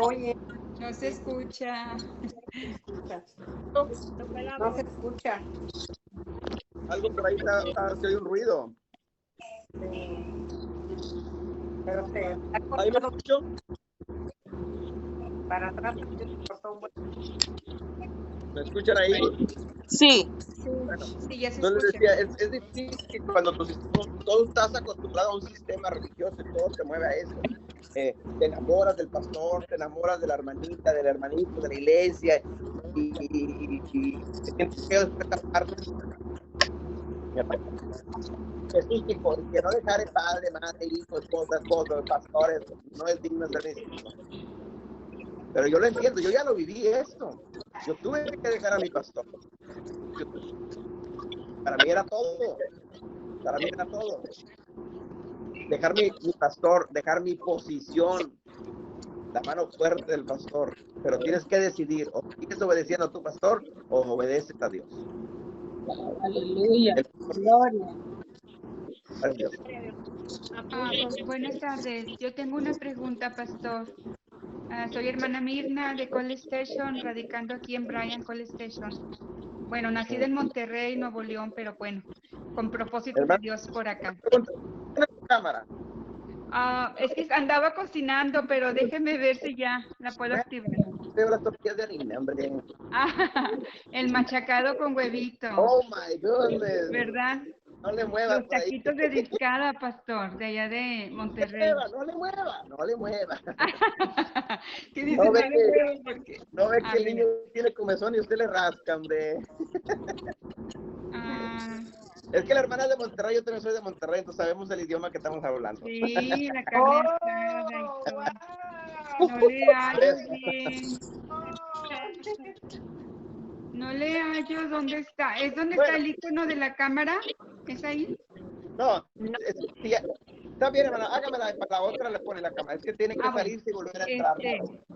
Speaker 2: Oye,
Speaker 3: No se escucha.
Speaker 2: no se escucha.
Speaker 1: Algo por ahí se oye un ruido.
Speaker 2: Pero
Speaker 1: ¿Ahí me escucho?
Speaker 2: para atrás se cortó un buen.
Speaker 1: ¿Me escuchan ahí?
Speaker 6: Sí.
Speaker 3: Sí, ya se
Speaker 1: Entonces
Speaker 3: escucha.
Speaker 1: decía, es difícil que cuando todo estás acostumbrado a un sistema religioso y todo se mueve a eso. Te enamoras del pastor, te enamoras de la hermanita, del hermanito, de la iglesia y te sientes que después aparte. Jesús dijo que no dejare padre, madre, hijo, esposa, pastores, no es digno de ser discípulo. Pero yo lo entiendo, yo ya lo viví esto. Yo tuve que dejar a mi pastor. Para mí era todo. Dejar mi pastor, dejar mi posición, la mano fuerte del pastor. Pero tienes que decidir, o sigues obedeciendo a tu pastor o obedeces a Dios.
Speaker 3: Aleluya. Gloria.
Speaker 1: Adiós.
Speaker 7: Buenas tardes. Yo tengo una pregunta, pastor. Soy hermana Mirna de Call Station, radicando aquí en Bryan Call Station. Bueno, nacida en Monterrey, Nuevo León, pero bueno, con propósitos de Dios por acá.
Speaker 1: Cámara.
Speaker 7: Es que andaba cocinando, pero déjeme ver si ya la puedo activar.
Speaker 1: Veo las tortillas de harina, hombre.
Speaker 7: El machacado con huevito.
Speaker 1: Oh my goodness.
Speaker 7: ¿Verdad?
Speaker 1: No le muevas.
Speaker 7: Los taquitos de discada, pastor, de allá de Monterrey.
Speaker 1: No le mueva.
Speaker 7: ¿Qué dice?
Speaker 1: No ve que el
Speaker 7: ver.
Speaker 1: niño tiene comezón y usted le rasca, hombre. Es que la hermana es de Monterrey, yo también soy de Monterrey, entonces sabemos el idioma que estamos hablando.
Speaker 7: Sí, la carne asada y todo. No le hallo bien. No le hallo dónde está. ¿Es donde está el icono de la cámara? ¿Es ahí?
Speaker 1: No. Está bien, hermana, hágamela, para la otra le pone la cámara. Es que tiene que salirse y volver a entrar.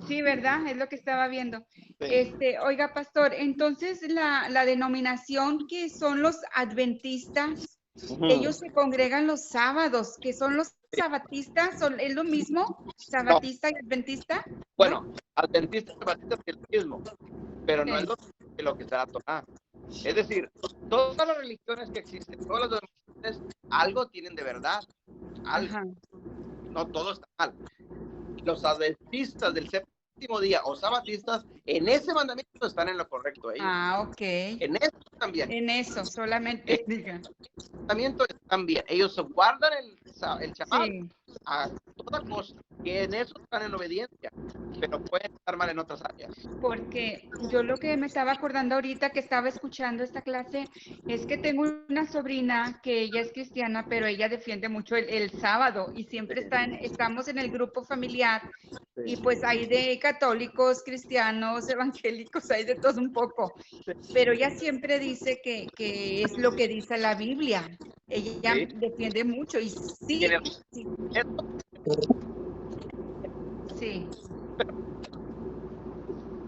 Speaker 7: Sí, ¿verdad? Es lo que estaba viendo.
Speaker 1: Sí.
Speaker 7: Oiga, pastor, entonces la denominación que son los adventistas, ellos se congregan los sábados, que son los sabatistas, ¿es lo mismo? ¿Sabatista y adventista?
Speaker 1: Bueno, adventista y sabatista es lo mismo, pero no es lo que está la Torá. Es decir, todas las religiones que existen, todas las religiones, algo tienen de verdad. Algo. No todo está mal. Los adventistas del séptimo día o sabatistas, en ese mandamiento están en lo correcto. Ellos.
Speaker 7: Ok.
Speaker 1: En eso también.
Speaker 7: En eso, solamente.
Speaker 1: En ese mandamiento están bien. Ellos guardan el Shabbat, a toda cosa, que en eso están en obediencia, pero pueden estar mal en otras áreas.
Speaker 7: Porque yo lo que me estaba acordando ahorita que estaba escuchando esta clase es que tengo una sobrina que ella es cristiana, pero ella defiende mucho el sábado y siempre estamos en el grupo familiar y pues hay de católicos, cristianos, evangélicos, hay de todo un poco. Pero ella siempre dice que es lo que dice la Biblia. Ella
Speaker 1: Sí.
Speaker 7: defiende mucho y sí,
Speaker 1: Tiene-
Speaker 7: sí,
Speaker 1: Esto
Speaker 7: sí.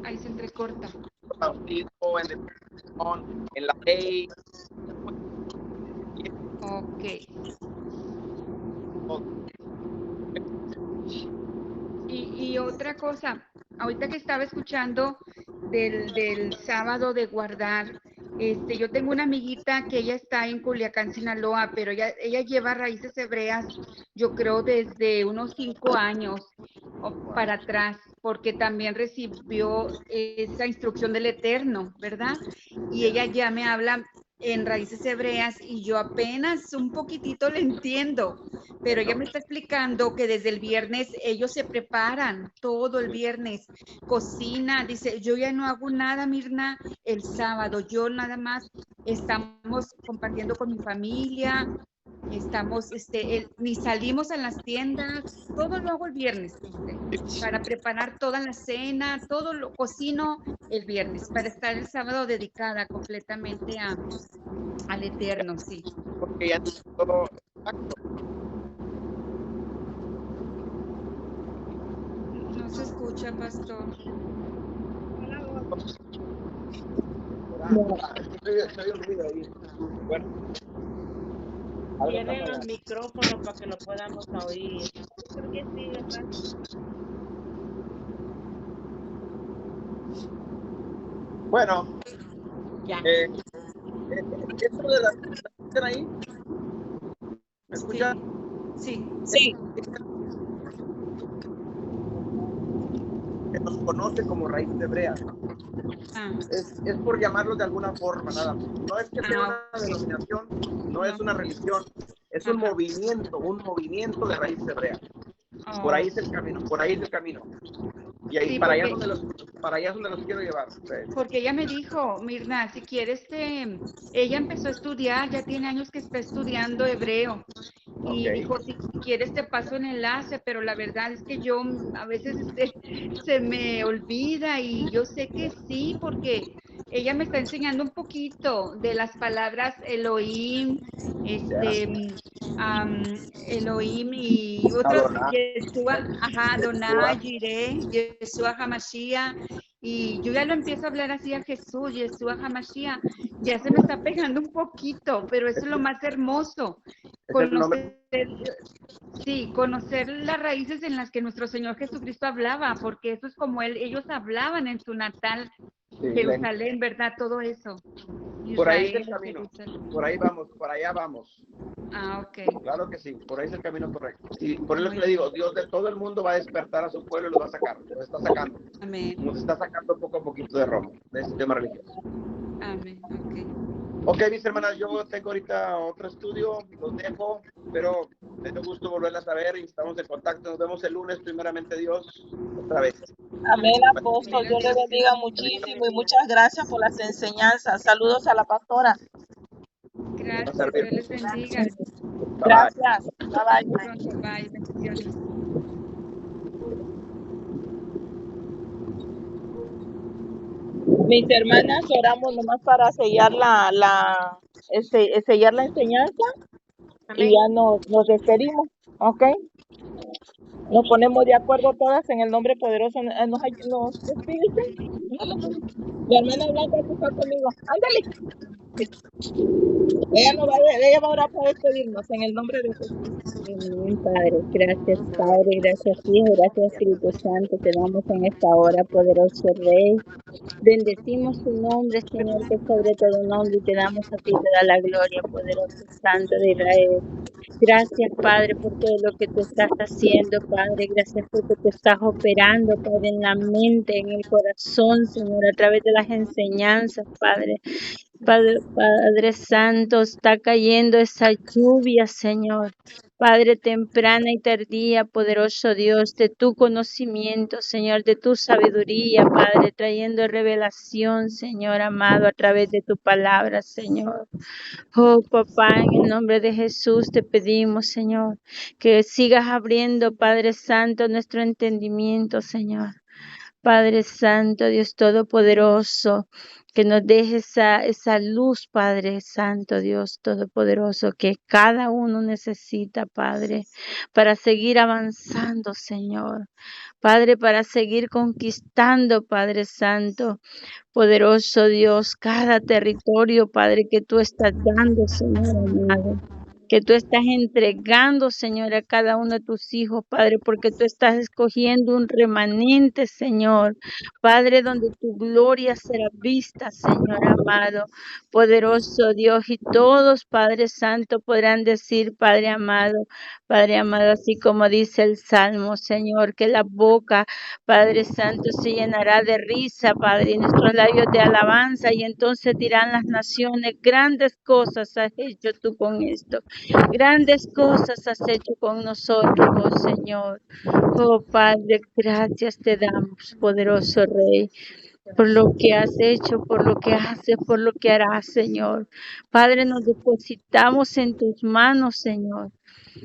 Speaker 7: Ahí se entrecorta.
Speaker 1: bautizo, en la ley,
Speaker 7: Ok. Y otra cosa, ahorita que estaba escuchando del sábado de guardar, yo tengo una amiguita que ella está en Culiacán, Sinaloa, pero ella lleva raíces hebreas, yo creo desde unos 5 años para atrás, porque también recibió esa instrucción del Eterno, ¿verdad? Y ella ya me habla en raíces hebreas y yo apenas un poquitito le entiendo, pero ella me está explicando que desde el viernes ellos se preparan todo el viernes, cocina, dice, yo ya no hago nada, Mirna, el sábado, yo nada más estamos compartiendo con mi familia, estamos, ni salimos a las tiendas, todo lo hago el viernes, para preparar toda la cena, todo lo cocino el viernes, para estar el sábado dedicada completamente al Eterno, sí.
Speaker 1: porque ya todo,
Speaker 7: No se escucha, pastor.
Speaker 1: Estoy un ruido ahí. Bueno,
Speaker 4: Cierren los micrófonos para que lo podamos oír. ¿Por qué sigue, pastor?
Speaker 1: bueno,
Speaker 4: Ya.
Speaker 1: esto de la ¿están ahí? ¿Me escuchan?
Speaker 7: Sí.
Speaker 6: Sí,
Speaker 1: Que nos conoce como raíz hebrea.
Speaker 7: Ah,
Speaker 1: Es por llamarlo de alguna forma, nada más. No es que sea una denominación, no es una religión, es un
Speaker 7: Ajá.
Speaker 1: movimiento de raíz hebrea.
Speaker 7: Oh,
Speaker 1: Por ahí es el camino, por ahí es el camino. Y ahí,
Speaker 7: Sí,
Speaker 1: para allá
Speaker 7: porque-
Speaker 1: es donde los quiero llevar. Sí.
Speaker 7: porque ella me dijo, Mirna, si quieres, ella empezó a estudiar, ya tiene años que está estudiando hebreo. Y
Speaker 1: Ok.
Speaker 7: dijo, si quieres te paso un enlace, pero la verdad es que yo a veces se me olvida y yo sé que sí, porque ella me está enseñando un poquito de las palabras Elohim, Elohim y otros,
Speaker 1: Adonai.
Speaker 7: Yeshua, ajá, Adonai, Jireh, Yeshua Hamashiach, y yo ya lo empiezo a hablar así a Jesús, Yeshua Hamashiach, ya se me está pegando un poquito, pero eso es lo más hermoso,
Speaker 1: Es el nombre.
Speaker 7: conocer las raíces en las que nuestro Señor Jesucristo hablaba, porque eso es como ellos hablaban en su natal
Speaker 1: Sí,
Speaker 7: Jerusalén, ¿verdad? Todo eso.
Speaker 1: por ahí es el
Speaker 7: Israel,
Speaker 1: camino.
Speaker 7: Jerusalén.
Speaker 1: Por ahí vamos, por allá vamos.
Speaker 7: Ah, ok.
Speaker 1: Claro que sí, por ahí es el camino correcto. Y por eso
Speaker 7: Muy
Speaker 1: le digo, Dios de todo el mundo va a despertar a su pueblo y lo va a sacar, lo está sacando.
Speaker 7: Amén.
Speaker 1: Nos está sacando poco a poquito de Roma, de este tema religioso.
Speaker 7: Amén. Ok.
Speaker 1: Ok, mis hermanas, yo tengo ahorita otro estudio, los dejo, pero me dio gusto volverlas a ver y estamos en contacto. Nos vemos el lunes, primeramente Dios, otra vez.
Speaker 6: amén, apóstol. Dios le bendiga muchísimo y muchas gracias por las enseñanzas. Saludos a la pastora.
Speaker 7: Gracias. Dios les bendiga.
Speaker 1: Bye bye.
Speaker 6: Gracias. Bye bye.
Speaker 7: Hasta pronto. Bye. Bendiciones.
Speaker 6: Mis hermanas, oramos nomás para sellar sellar la enseñanza y ya nos despedimos, ¿ok? Nos ponemos de acuerdo todas en el nombre poderoso. Nos despídese. La hermana Blanca que está conmigo. Ándale. Ella va a orar para despedirnos en el nombre de Jesús.
Speaker 3: Amén, Padre. Gracias, Padre. Gracias, Hijo. Gracias, Espíritu Santo. Te damos en esta hora, poderoso Rey. Bendecimos tu nombre, Señor, que sobre todo nombre, y te damos a ti toda la gloria, poderoso Santo de Israel. Gracias, Padre, por todo lo que tú estás haciendo, Padre. Gracias porque tú estás operando, Padre, en la mente, en el corazón, Señor, a través de las enseñanzas, Padre. Padre Santo, está cayendo esa lluvia, Señor. Padre, temprana y tardía, poderoso Dios, de tu conocimiento, Señor, de tu sabiduría, Padre, trayendo revelación, Señor amado, a través de tu palabra, Señor. Oh, papá, en el nombre de Jesús te pedimos, Señor, que sigas abriendo, Padre Santo, nuestro entendimiento, Señor. Padre Santo, Dios Todopoderoso, que nos deje esa luz, Padre Santo, Dios Todopoderoso, que cada uno necesita, Padre, para seguir avanzando, Señor. Padre, para seguir conquistando, Padre Santo, poderoso Dios, cada territorio, Padre, que tú estás dando, Señor amado. Que tú estás entregando, Señor, a cada uno de tus hijos, Padre, porque tú estás escogiendo un remanente, Señor. Padre, donde tu gloria será vista, Señor amado, poderoso Dios. Y todos, Padre Santo, podrán decir, Padre amado, así como dice el Salmo, Señor, que la boca, Padre Santo, se llenará de risa, Padre, y nuestros labios de alabanza, y entonces dirán las naciones, grandes cosas has hecho tú con esto. Grandes cosas has hecho con nosotros, oh Señor. Oh Padre, gracias te damos, poderoso Rey, por lo que has hecho, por lo que haces, por lo que harás, Señor. Padre, nos depositamos en tus manos, Señor.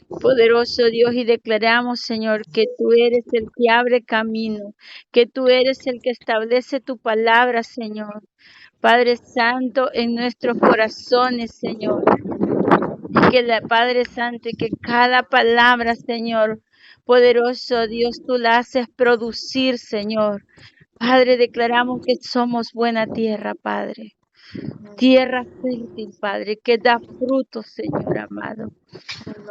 Speaker 3: Poderoso Dios, y declaramos, Señor, que tú eres el que abre camino, que tú eres el que establece tu palabra, Señor. Padre Santo, en nuestros corazones, Señor. Que la Padre Santo, y que cada palabra, Señor, poderoso Dios, tú la haces producir, Señor. Padre, declaramos que somos buena tierra, Padre. Tierra fértil, Padre, que da frutos, Señor amado.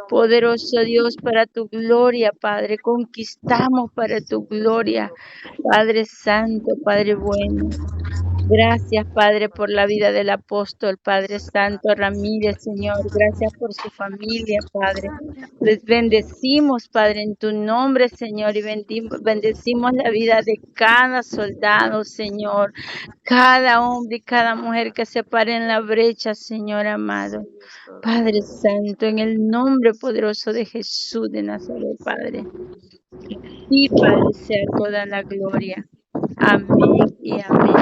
Speaker 3: Poderoso Dios, para tu gloria, Padre, conquistamos para tu gloria, Padre Santo, Padre bueno. Gracias, Padre, por la vida del apóstol, Padre Santo Ramírez, Señor. Gracias por su familia, Padre. Les bendecimos, Padre, en tu nombre, Señor, y bendecimos la vida de cada soldado, Señor, cada hombre y cada mujer que se pare en la brecha, Señor amado. Padre Santo, en el nombre poderoso de Jesús de Nazaret, Padre. Y Padre, sea toda la gloria. Amén y amén.